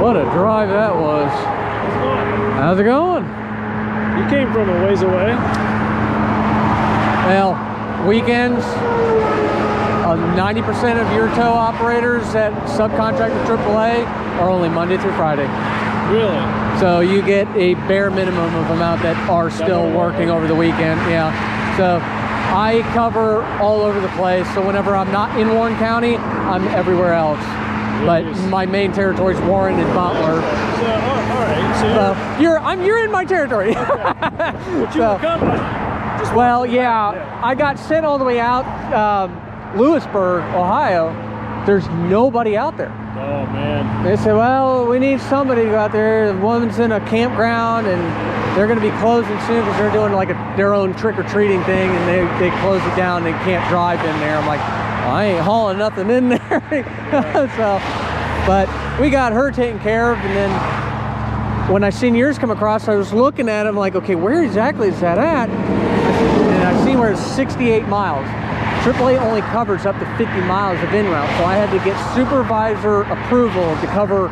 Speaker 1: What a drive that was. How's it going?
Speaker 4: You came from a ways away.
Speaker 1: Well, weekends, 90% of your tow operators that subcontract with AAA are only Monday through Friday.
Speaker 4: Really?
Speaker 1: So you get a bare minimum of amount that are still working over the weekend. Yeah. So I cover all over the place. So whenever I'm not in Warren County, I'm everywhere else. But my main territory is Warren and Butler.
Speaker 4: So, all right. So
Speaker 1: you're in my territory.
Speaker 4: but you were company. Just
Speaker 1: Well, yeah, I got sent all the way out, Lewisburg, Ohio. There's nobody out there.
Speaker 4: Oh man.
Speaker 1: They said, well, we need somebody to go out there. The woman's in a campground and they're going to be closing soon because they're doing like their own trick-or-treating thing, and they close it down. They can't drive in there. I'm like, well, I ain't hauling nothing in there. So, but we got her taken care of, and then when I seen yours come across, I was looking at it. I'm like, okay, where exactly is that at? And I seen where it's 68 miles. AAA only covers up to 50 miles of en-route, so I had to get supervisor approval to cover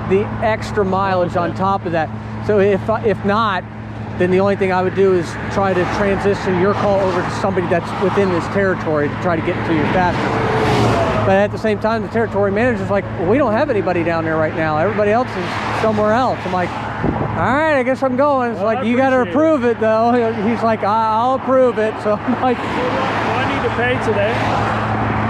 Speaker 1: the extra mileage on top of that. So if not, then the only thing I would do is try to transition your call over to somebody that's within this territory to try to get to you faster. But at the same time, the territory manager's like, well, we don't have anybody down there right now. Everybody else is somewhere else. I'm like, all right, I guess I'm going. It's like, you got to approve it, though. He's like, I'll approve it. So I'm like,
Speaker 6: Do I need to pay today?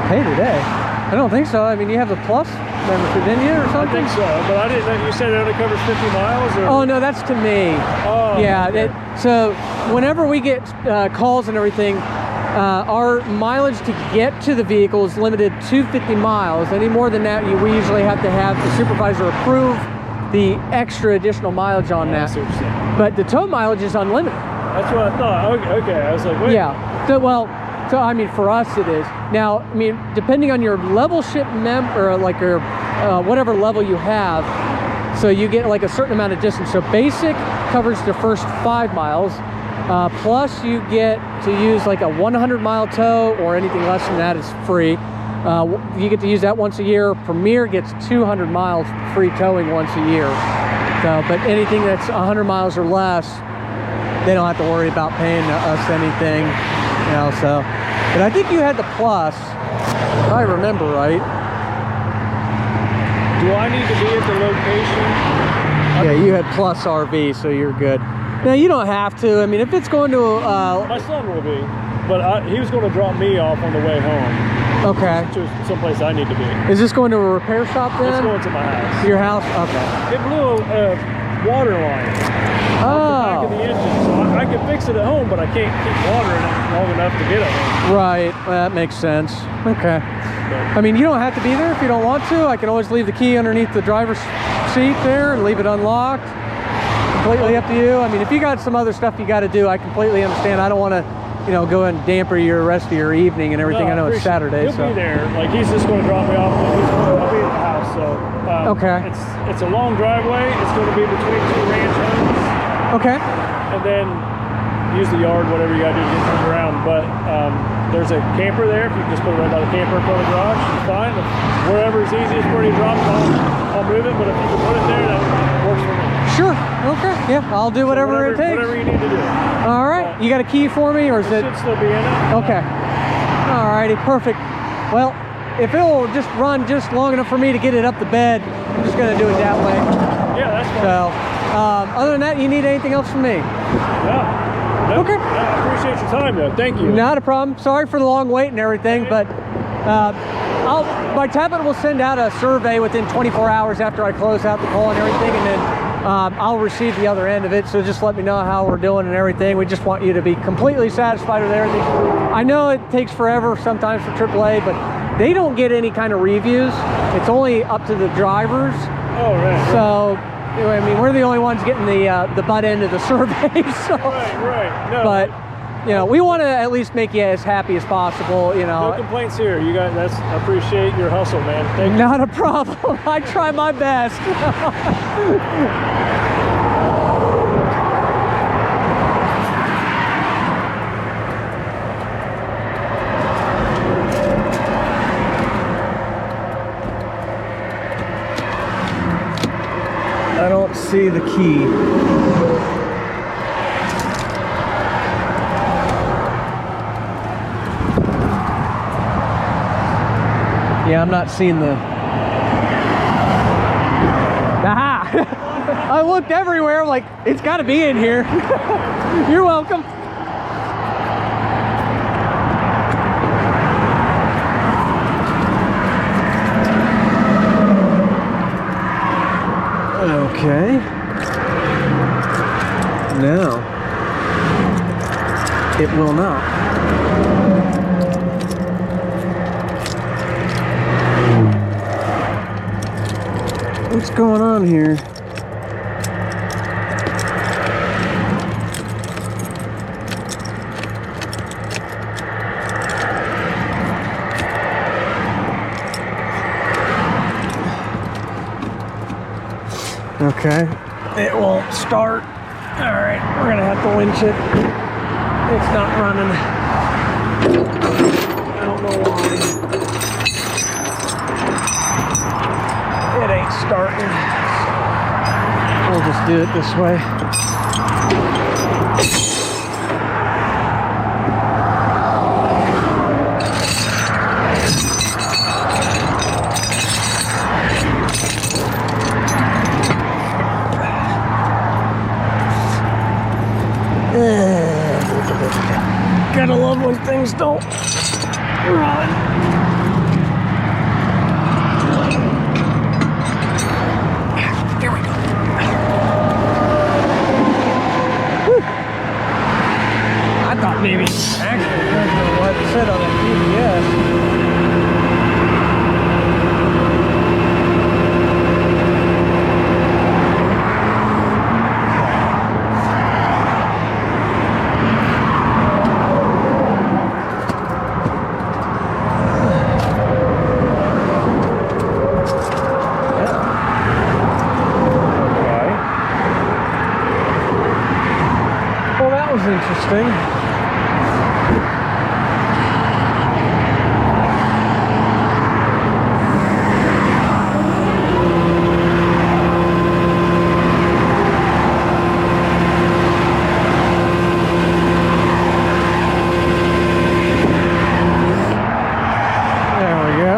Speaker 1: pay today? I don't think so. I mean, you have the Plus membership, didn't you, or
Speaker 6: I
Speaker 1: something?
Speaker 6: think so, but I didn't know. You said it only covers 50 miles? Or?
Speaker 1: Oh, no, that's to me.
Speaker 6: Oh,
Speaker 1: Yeah,
Speaker 6: okay.
Speaker 1: so whenever we get calls and everything, our mileage to get to the vehicle is limited to 50 miles. Any more than that, we usually have to have the supervisor approve the extra additional mileage on
Speaker 6: I
Speaker 1: that.
Speaker 6: see what you're saying.
Speaker 1: But the tow mileage is unlimited.
Speaker 6: That's what I thought. Okay, I was like, wait.
Speaker 1: Yeah. So I mean, for us it is. Now, I mean, depending on your level ship or like your whatever level you have, so you get like a certain amount of distance. So basic covers the first 5 miles. Plus you get to use like a 100-mile tow, or anything less than that is free. You get to use that once a year. Premier gets 200 miles free towing once a year. So, but anything that's 100 miles or less, they don't have to worry about paying us anything, you know. So, but I think you had the Plus, if I remember right.
Speaker 6: Do I need to be at the location?
Speaker 1: Yeah, you had Plus RV, so you're good. No, you don't have to. I mean, if it's going to
Speaker 6: My son will be, but he was going to drop me off on the way home
Speaker 1: okay.
Speaker 6: to someplace I need to be.
Speaker 1: Is this going to a repair shop then?
Speaker 6: It's going to my house.
Speaker 1: Your house? Okay.
Speaker 6: It blew a water line off the back of the
Speaker 1: Oh,
Speaker 6: engine, so I can fix it at home, but I can't keep watering it long enough to get it home.
Speaker 1: right. Well, that makes sense. Okay. I mean, you don't have to be there if you don't want to. I can always leave the key underneath the driver's seat there and leave it unlocked. Completely up to you. I mean, if you got some other stuff you got to do, I completely understand. I don't want to, you know, go and damper your rest of your evening and everything. I know it's Saturday,
Speaker 6: He'll
Speaker 1: so.
Speaker 6: be there. Like, he's just going to drop me off. I'll be at the house. So
Speaker 1: Okay.
Speaker 6: It's a long driveway. It's going to be between 2 ranch homes,
Speaker 1: Okay.
Speaker 6: and then use the yard, whatever you got to do to get turned around. But there's a camper there. If you just put it right by the camper in front of the garage, it's fine. Wherever is easiest for you to drop, I'll move it. But if you can put it there, that works for me.
Speaker 1: Sure. Okay. Yeah, I'll do whatever it takes.
Speaker 6: Whatever you need to do.
Speaker 1: All right. You got a key for me, or is
Speaker 6: It
Speaker 1: it?
Speaker 6: should still be in it.
Speaker 1: Okay. All righty. Perfect. Well, if it'll just run just long enough for me to get it up the bed, I'm just gonna do it that way.
Speaker 6: Yeah, that's fine.
Speaker 1: So, other than that, you need anything else from me?
Speaker 6: Yeah. No,
Speaker 1: Okay.
Speaker 6: I appreciate your time, though. Thank you.
Speaker 1: Not a problem. Sorry for the long wait and everything, but my tablet will send out a survey within 24 hours after I close out the call and everything, and then I'll receive the other end of it. So just let me know how we're doing and everything. We just want you to be completely satisfied with everything. I know it takes forever sometimes for AAA, but they don't get any kind of reviews. It's only up to the drivers.
Speaker 6: Oh, right.
Speaker 1: So, I mean, we're the only ones getting the butt end of the survey. So,
Speaker 6: Right. No,
Speaker 1: but you know, we want to at least make you as happy as possible. You
Speaker 6: no
Speaker 1: know,
Speaker 6: complaints here. You guys, I appreciate your hustle, man. Thank you.
Speaker 1: not a problem. I try my best. I don't see the key. Yeah, I'm not seeing the... Aha! I looked everywhere, I'm like, it's gotta be in here. You're welcome. Okay. Now, it will not. What's going on here? Okay, it won't start. All right, we're gonna have to winch it. It's not running. I don't
Speaker 4: do it this way. Gotta love when things don't run. There we go. Whew. I thought maybe actually that's what it said on the GPS. Interesting. There we go.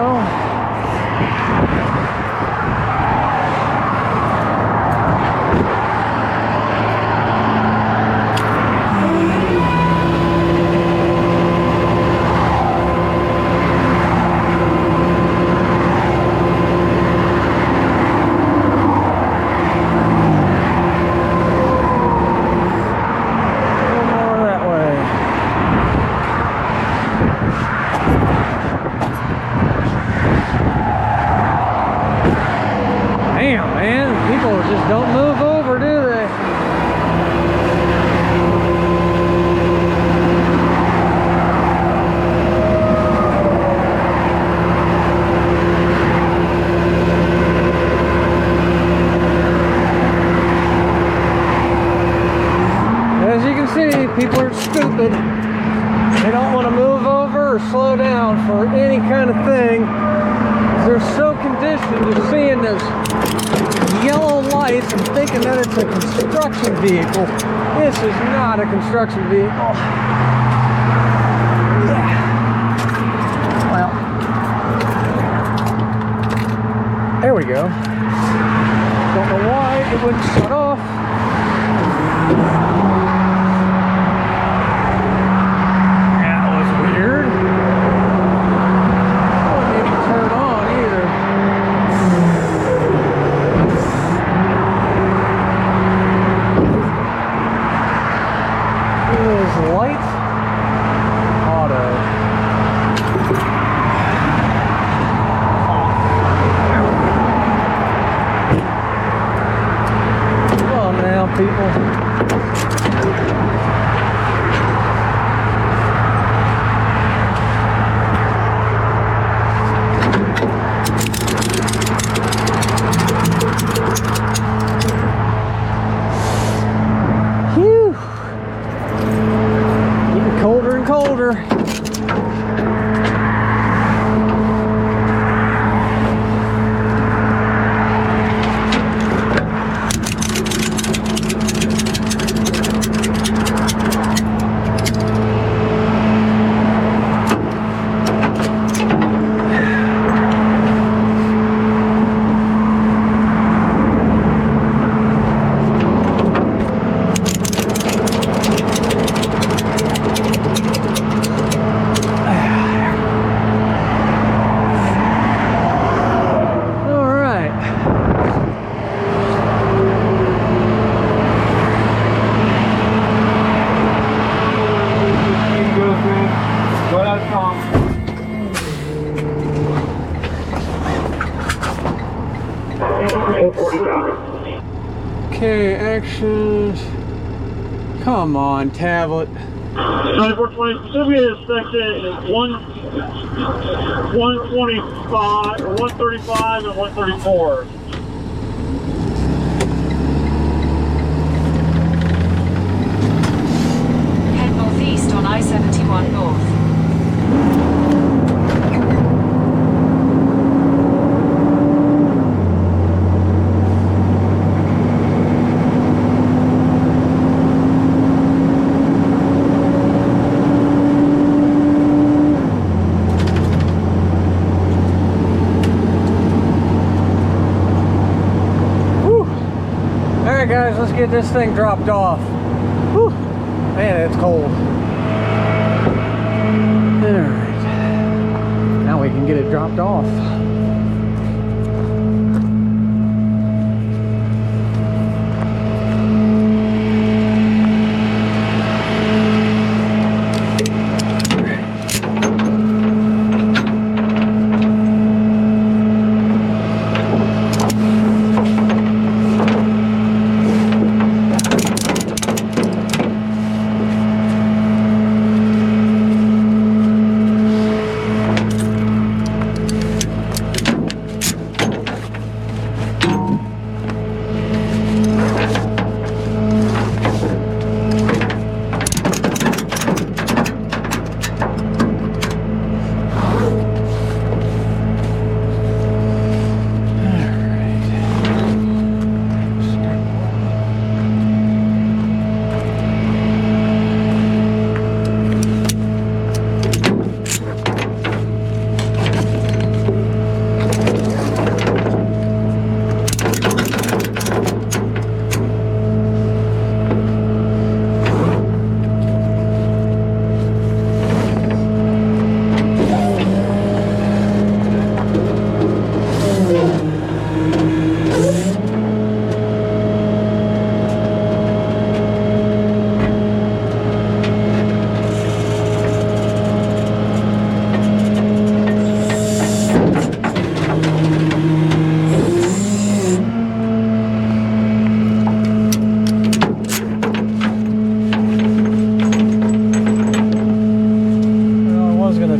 Speaker 4: Damn, man, people just don't move over, do they? As you can see, people are stupid. They don't want to move over or slow down for any kind of thing. They're so conditioned to seeing those yellow lights and thinking that it's a construction vehicle. This is not a construction vehicle. Yeah. Well, there we go. Don't know why it wouldn't shut off. That was weird. Wouldn't even turn on either. Those lights. Auto. Come on now, people. Phew. Getting colder and colder. Okay, actions. Come on, tablet.
Speaker 7: 9420 Pacific is section 125 or 135 and 134.
Speaker 8: Head northeast on I-71 North.
Speaker 1: right, guys, let's get this thing dropped off. Whew. Man, it's cold. Alright. Now we can get it dropped off.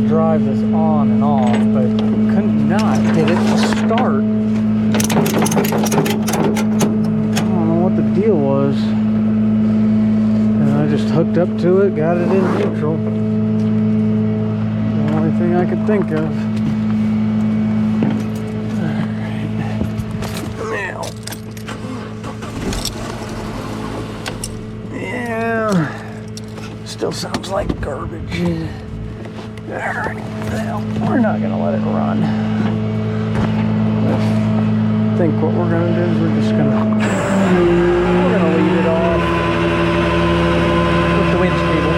Speaker 1: Drive this on and off, but could not get it to start. I don't know what the deal was. And I just hooked up to it, got it in neutral. The only thing I could think of. Alright. Now. Yeah. Still sounds like garbage. Alright, well, we're not going to let it run. I think what we're going to do is we're going to leave it off with the winch cable.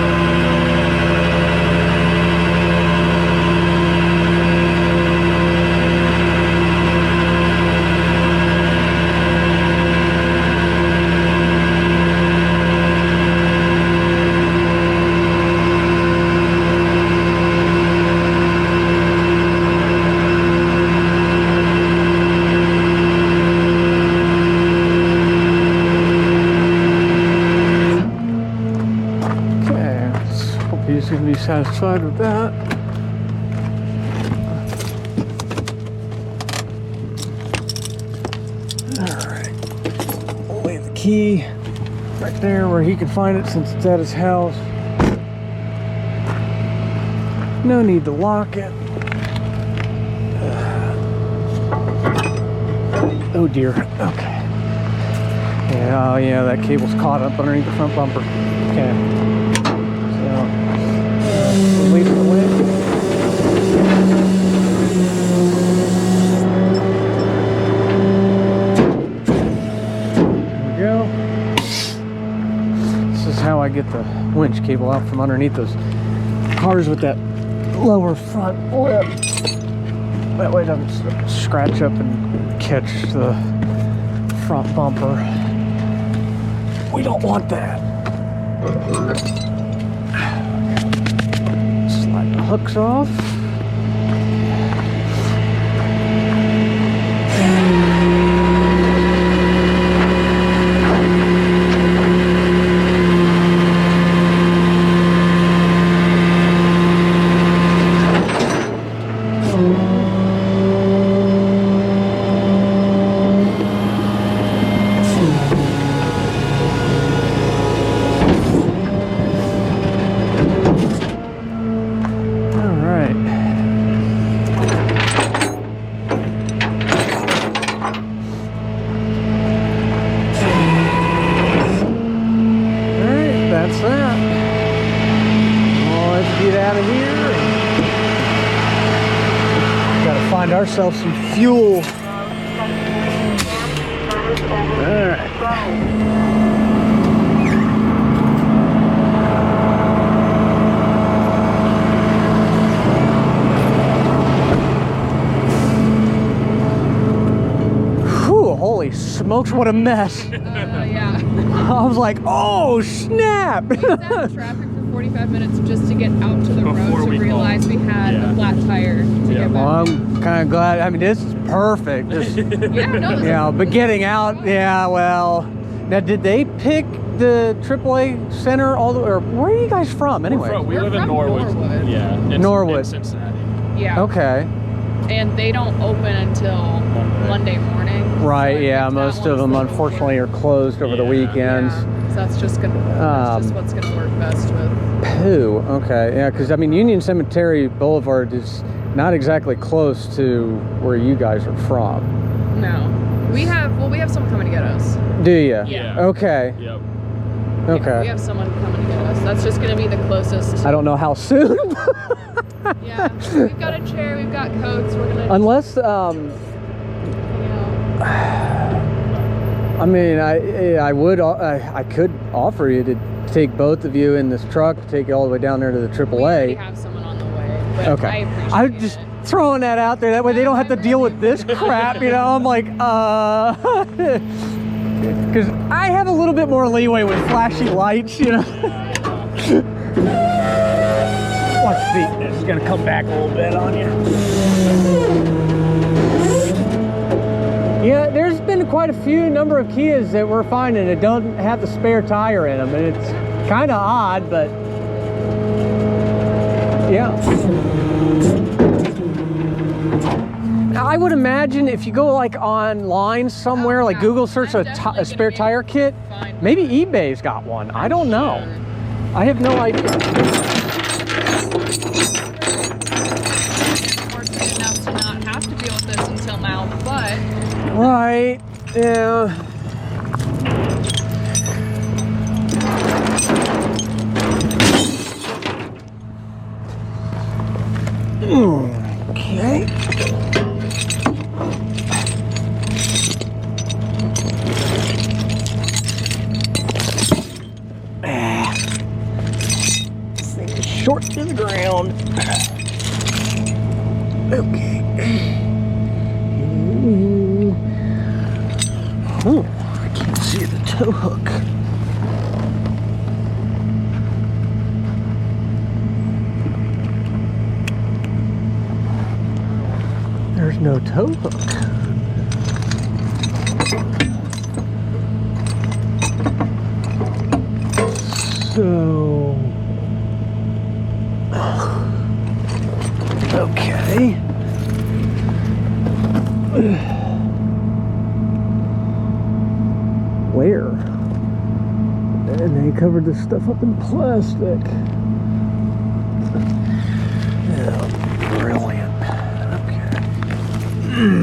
Speaker 1: He's going to be satisfied with that. Alright. We'll leave the key right there where he can find it since it's at his house. No need to lock it. Oh dear. Okay. Yeah, oh yeah, that cable's caught up underneath the front bumper. Okay. Release the wind. There we go. This is how I get the winch cable out from underneath those cars with that lower front lip. That way it doesn't scratch up and catch the front bumper. We don't want that. Slide the hooks off. That's that. Well, let's get out of here. Gotta find ourselves some fuel. All right. Whew, holy smokes, what a mess.
Speaker 9: Yeah.
Speaker 1: I was like, oh, snap.
Speaker 9: We sat in traffic for 45 minutes just to get out to the road to realize we had a flat tire to get
Speaker 1: Well,
Speaker 9: back.
Speaker 1: I'm kind of glad. I mean, this is perfect. This,
Speaker 9: Yeah, no, this
Speaker 1: yeah, but getting out, yeah, well. Now, did they pick the AAA center all the, or where are you guys from anyway?
Speaker 6: We
Speaker 9: We're
Speaker 6: live in
Speaker 9: from
Speaker 6: Norwood.
Speaker 9: Norwood.
Speaker 6: Yeah.
Speaker 1: Norwood.
Speaker 6: In Cincinnati.
Speaker 9: yeah.
Speaker 1: Okay.
Speaker 9: And they don't open until Monday morning.
Speaker 1: Right,
Speaker 9: So I
Speaker 1: yeah,
Speaker 9: picked that
Speaker 1: most
Speaker 9: one
Speaker 1: of them
Speaker 9: instead
Speaker 1: unfortunately are closed over the
Speaker 6: Yeah.
Speaker 1: weekends.
Speaker 9: Yeah, so that's just what's gonna work best with.
Speaker 1: Pooh, okay, yeah, because I mean, Union Cemetery Boulevard is not exactly close to where you guys are from.
Speaker 9: No. We have someone coming to get us.
Speaker 1: Do you?
Speaker 9: Yeah.
Speaker 1: Okay,
Speaker 6: Yep.
Speaker 1: okay.
Speaker 9: We have someone coming to get us. That's just gonna be the closest.
Speaker 1: I don't know how soon.
Speaker 9: Yeah. We've got a chair, we've got coats, we're gonna
Speaker 1: Unless,
Speaker 9: hang out.
Speaker 1: I mean, I could offer you to take both of you in this truck, take you all the way down there to the
Speaker 9: We already
Speaker 1: AAA.
Speaker 9: have someone on the way. But
Speaker 1: Okay.
Speaker 9: I appreciate
Speaker 1: I'm just throwing that out there. That way they don't have to deal with this crap, you know? I'm like, because I have a little bit more leeway with flashy lights, you know? Watch the, this is gonna come back a little bit on you. Yeah, there's been quite a few number of Kias that we're finding that don't have the spare tire in them, and it's kind of odd, but yeah. I would imagine if you go like online somewhere, like Google search a spare tire kit, maybe eBay's got one. I don't know. I have no idea.
Speaker 9: Fortunate enough to not have to deal with this until now, but
Speaker 1: Right, yeah. Okay. This thing is short to the ground. Okay. Oh, I can't see the tow hook. There's no tow hook. So, okay. Where? And they covered this stuff up in plastic. Yeah, brilliant. Okay.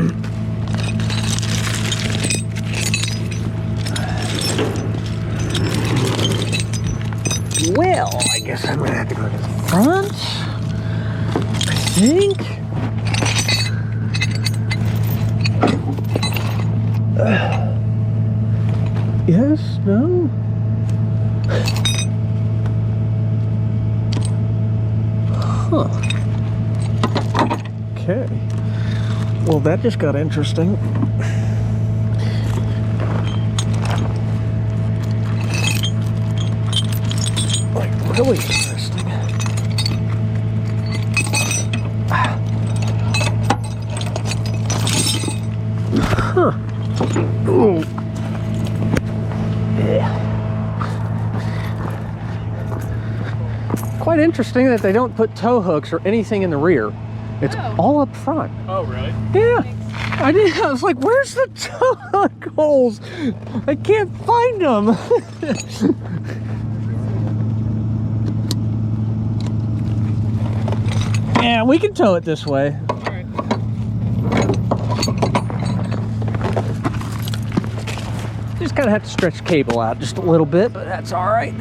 Speaker 1: Well, I guess I'm gonna have to go to the front. I think. Yes, no? Huh. Okay. Well, that just got interesting. Like, really interesting. Huh. Ooh. Quite interesting that they don't put tow hooks or anything in the rear. It's all up front.
Speaker 6: Oh, really?
Speaker 1: Yeah. I was like, where's the tow hook holes? I can't find them. Yeah, we can tow it this way.
Speaker 9: alright.
Speaker 1: Just kind of have to stretch the cable out just a little bit, but that's all right.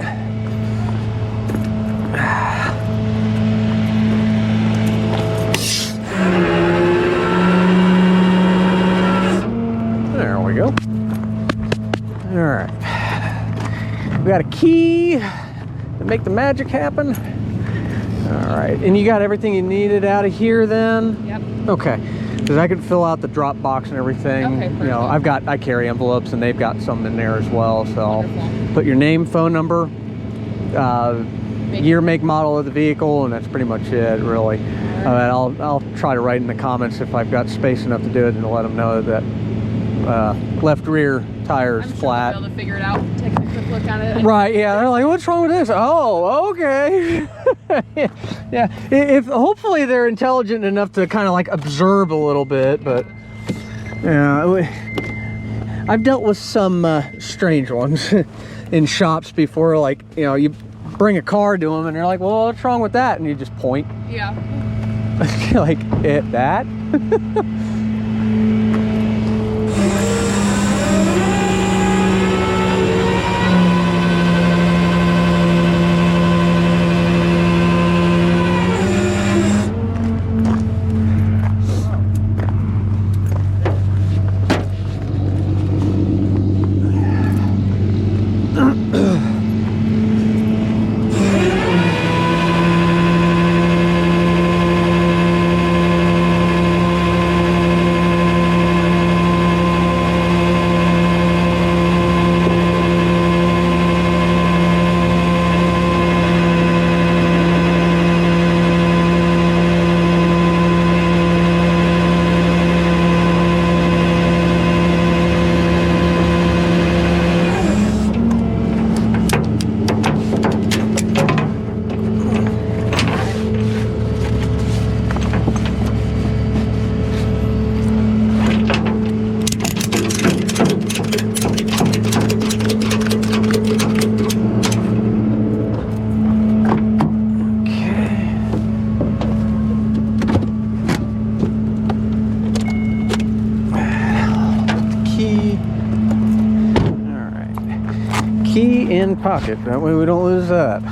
Speaker 1: There we go. We got a key to make the magic happen. All right, and you got everything you needed out of here then?
Speaker 9: Yep.
Speaker 1: Okay, because I could fill out the drop box and everything.
Speaker 9: Okay,
Speaker 1: you know, I carry envelopes and they've got some in there as well. So
Speaker 9: Wonderful.
Speaker 1: put your name, phone number, year, make, model of the vehicle, and that's pretty much it, really. I'll try to write in the comments if I've got space enough to do it and let them know that left rear tire is flat.
Speaker 9: I'll be able to figure it out. Take a quick look at it.
Speaker 1: Right, yeah, they're like, what's wrong with this? Oh, okay. Yeah, if hopefully they're intelligent enough to kind of like observe a little bit, but yeah, I've dealt with some strange ones in shops before. Like, you know, you bring a car to them and they're like, well, what's wrong with that? And you just point.
Speaker 9: Yeah.
Speaker 1: Like, that? Key in pocket, that way we don't lose that.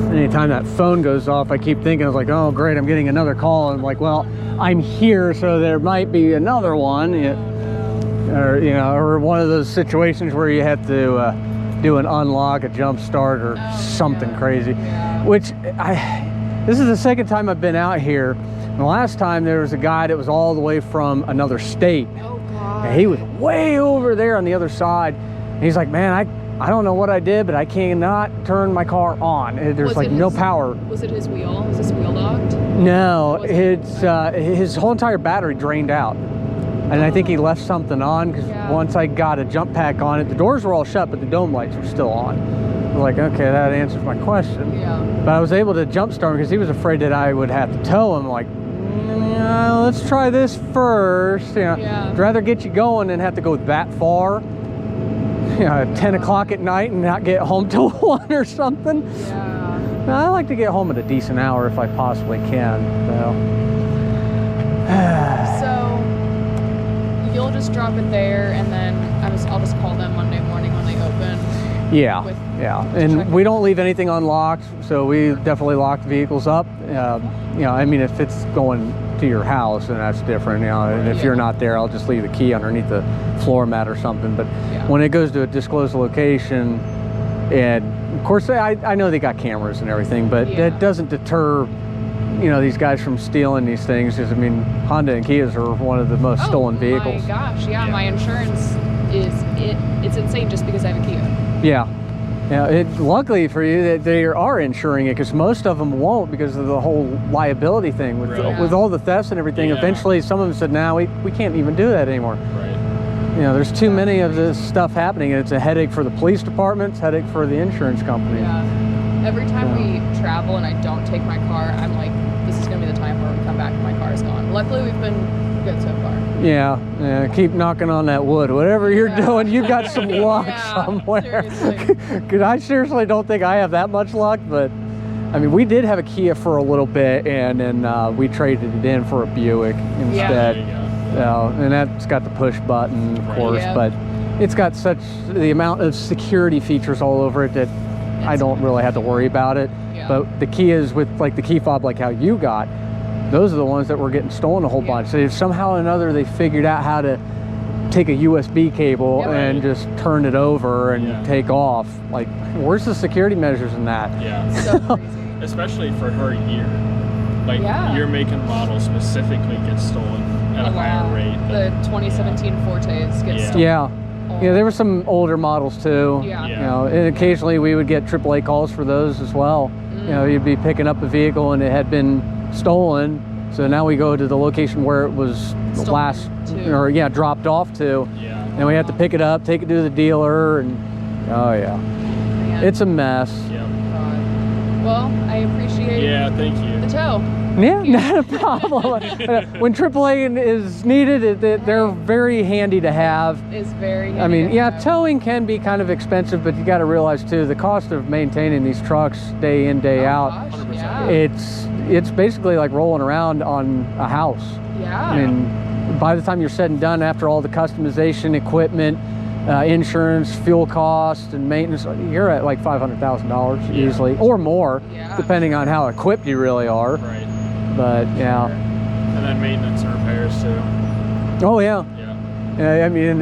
Speaker 1: Anytime that phone goes off, I keep thinking, I was like, oh great, I'm getting another call. And I'm like, well, I'm here, so there might be another one. Or, you know, or one of those situations where you have to do an unlock, a jump start, or something crazy. Which this is the second time I've been out here. And the last time there was a guy that was all the way from another state.
Speaker 9: Oh God.
Speaker 1: And he was way over there on the other side. And he's like, man, I don't know what I did, but I cannot turn my car on. There's like no power.
Speaker 9: Was it his wheel? Was his wheel locked?
Speaker 1: No, it's his whole entire battery drained out. And I think he left something on, because once I got a jump pack on it, the doors were all shut, but the dome lights were still on. I was like, okay, that answers my question.
Speaker 9: Yeah.
Speaker 1: But I was able to jump start him because he was afraid that I would have to tow him. Like, yeah, let's try this first. You know, I'd rather get you going than have to go that far. You know, at 10 o'clock at night and not get home till 1 or something.
Speaker 9: Yeah.
Speaker 1: Now, I like to get home at a decent hour if I possibly can.
Speaker 9: So you'll just drop it there, and then I'll just call them Monday morning when they open.
Speaker 1: Yeah,
Speaker 9: with-
Speaker 1: yeah,
Speaker 9: to
Speaker 1: and
Speaker 9: check
Speaker 1: we
Speaker 9: it.
Speaker 1: don't leave anything unlocked, so we definitely lock the vehicles up. You know, I mean, if it's going to your house, then that's different. You know, and if
Speaker 9: Yeah.
Speaker 1: you're not there, I'll just leave the key underneath the floor mat or something. But
Speaker 9: Yeah.
Speaker 1: when it goes to a disclosed location, and of course, I know they got cameras and everything, but
Speaker 9: Yeah.
Speaker 1: that doesn't deter, you know, these guys from stealing these things. Because I mean, Honda and Kias are one of the most stolen vehicles.
Speaker 9: Oh my gosh, yeah, my insurance it's insane just because I have a Kia.
Speaker 1: Yeah. Yeah, luckily for you that they are insuring it, because most of them won't because of the whole liability thing with
Speaker 6: Right.
Speaker 1: with all the thefts and everything.
Speaker 6: Yeah.
Speaker 1: Eventually, some of them said, "Now we can't even do that anymore."
Speaker 6: Right.
Speaker 1: You know, there's too many of this stuff happening, and it's a headache for the police departments, headache for the insurance company.
Speaker 9: Yeah. Every time we travel and I don't take my car, I'm like, this is gonna be the time where we come back and my car is gone. Luckily, we've been good so far.
Speaker 1: Yeah, keep knocking on that wood. Whatever you're
Speaker 9: Yeah.
Speaker 1: doing, you've got some luck
Speaker 9: Yeah,
Speaker 1: somewhere.
Speaker 9: seriously.
Speaker 1: Because I seriously don't think I have that much luck, but I mean, we did have a Kia for a little bit, and then we traded it in for a Buick instead.
Speaker 6: There you go.
Speaker 1: And that's got the push button, of course,
Speaker 9: Yep.
Speaker 1: but it's got such the amount of security features all over it that I don't really have to worry about it.
Speaker 9: Yeah.
Speaker 1: But the Kias with like the key fob, like how you got, those are the ones that were getting stolen a whole
Speaker 9: Yeah.
Speaker 1: bunch. So if somehow or another they figured out how to take a USB cable
Speaker 9: Yep.
Speaker 1: and just turn it over and
Speaker 6: Yeah.
Speaker 1: take off. Like, where's the security measures in that?
Speaker 6: Yeah.
Speaker 9: So crazy.
Speaker 6: Especially for her year. Like
Speaker 9: Yeah.
Speaker 6: your make and model specifically gets stolen at a higher rate.
Speaker 9: The 2017 Fortes get stolen.
Speaker 1: Yeah. Yeah, there were some older models too.
Speaker 9: Yeah.
Speaker 1: You know, and occasionally we would get AAA calls for those as well. You know, you'd be picking up a vehicle and it had been stolen. So now we go to the location where it was
Speaker 9: Stolen
Speaker 1: last,
Speaker 9: to.
Speaker 1: or yeah, dropped off to.
Speaker 6: Yeah.
Speaker 1: And we have to pick it up, take it to the dealer, and oh yeah,
Speaker 9: Man.
Speaker 1: it's a mess.
Speaker 6: Yeah.
Speaker 9: God. Well, I appreciate
Speaker 6: Yeah, thank you.
Speaker 9: the tow.
Speaker 1: Yeah, not a problem. When AAA is needed, they're very handy to have.
Speaker 9: Is very
Speaker 1: I mean,
Speaker 9: handy to
Speaker 1: yeah,
Speaker 9: have.
Speaker 1: towing can be kind of expensive, but you got to realize too, the cost of maintaining these trucks day in, day
Speaker 9: Oh,
Speaker 1: out,
Speaker 9: gosh,
Speaker 6: 100%.
Speaker 9: yeah.
Speaker 1: it's basically like rolling around on a house.
Speaker 9: Yeah.
Speaker 1: I mean, by the time you're said and done, after all the customization, equipment, insurance, fuel costs, and maintenance, you're at like $500,000 easily, or more,
Speaker 9: Yeah.
Speaker 1: depending on how equipped you really are.
Speaker 6: Right.
Speaker 1: But yeah,
Speaker 6: And then maintenance and repairs too.
Speaker 1: oh yeah.
Speaker 6: Yeah.
Speaker 1: I mean,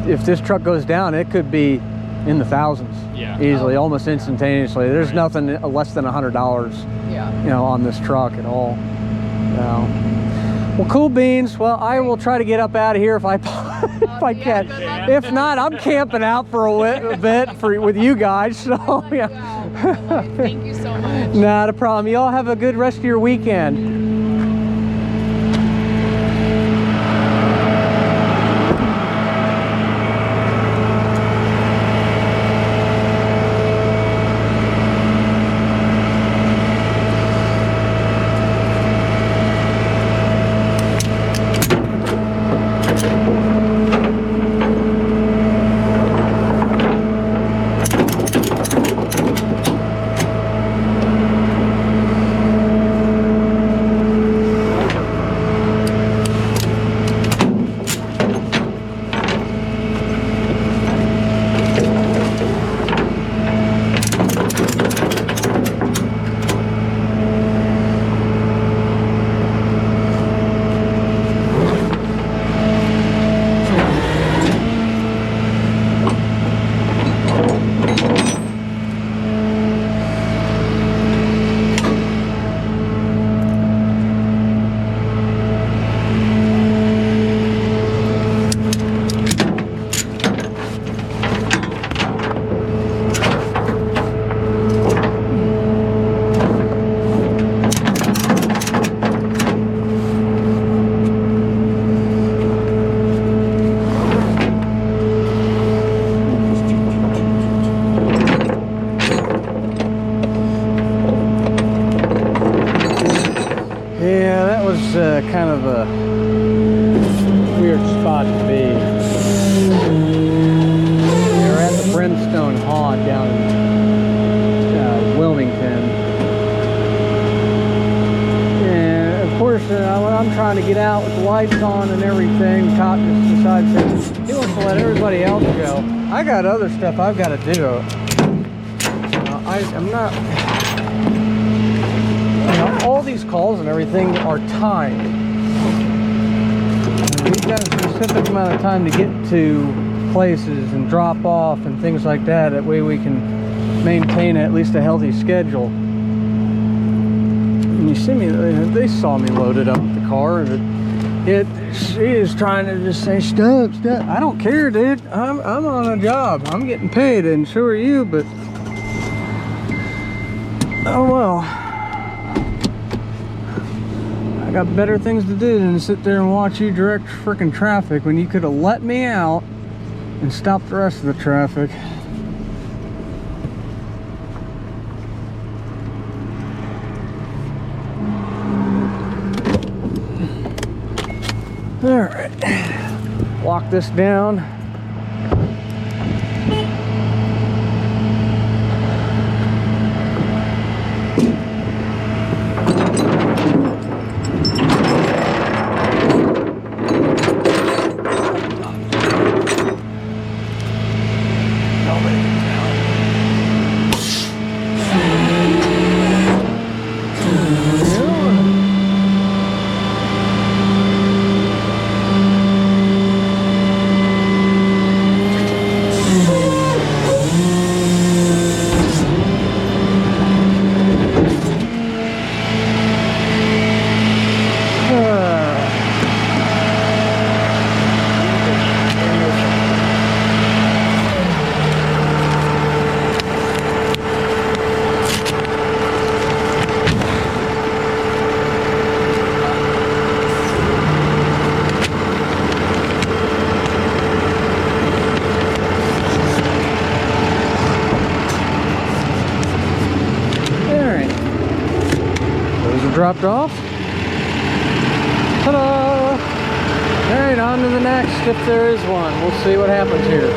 Speaker 1: if this truck goes down, it could be in the thousands
Speaker 6: Yeah.
Speaker 1: easily,
Speaker 9: Oh.
Speaker 1: almost instantaneously. There's
Speaker 6: Right.
Speaker 1: nothing less than $100,
Speaker 9: Yeah.
Speaker 1: you know, on this truck at all. So, well, cool beans. Well, I will try to get up out of here if I if I
Speaker 9: Yeah,
Speaker 1: can.
Speaker 9: good luck.
Speaker 1: If not, I'm camping out for a bit with you guys. So yeah,
Speaker 9: Yeah. Thank you so much.
Speaker 1: not a problem. You all have a good rest of your weekend. Yeah, that was kind of a weird spot to be. We're at the Brimstone Haunt down in Wilmington. And of course, when I'm trying trying to get out with the lights on and everything. The cop just decides that he wants to let everybody else go. I got other stuff I've got to do. I'm not, you know, all these calls and everything are timed. We've got a specific amount of time to get to places and drop off and things like that. That way we can maintain at least a healthy schedule. And you see me, they saw me loaded up the car. She is trying to just say, stop. I don't care, dude. I'm on a job. I'm getting paid, and so are you, but oh well. I got better things to do than to sit there and watch you direct freaking traffic when you could have let me out and stopped the rest of the traffic. All right, lock this down. Dropped off. Ta-da! All right, on to the next, if there is one. We'll see what happens here.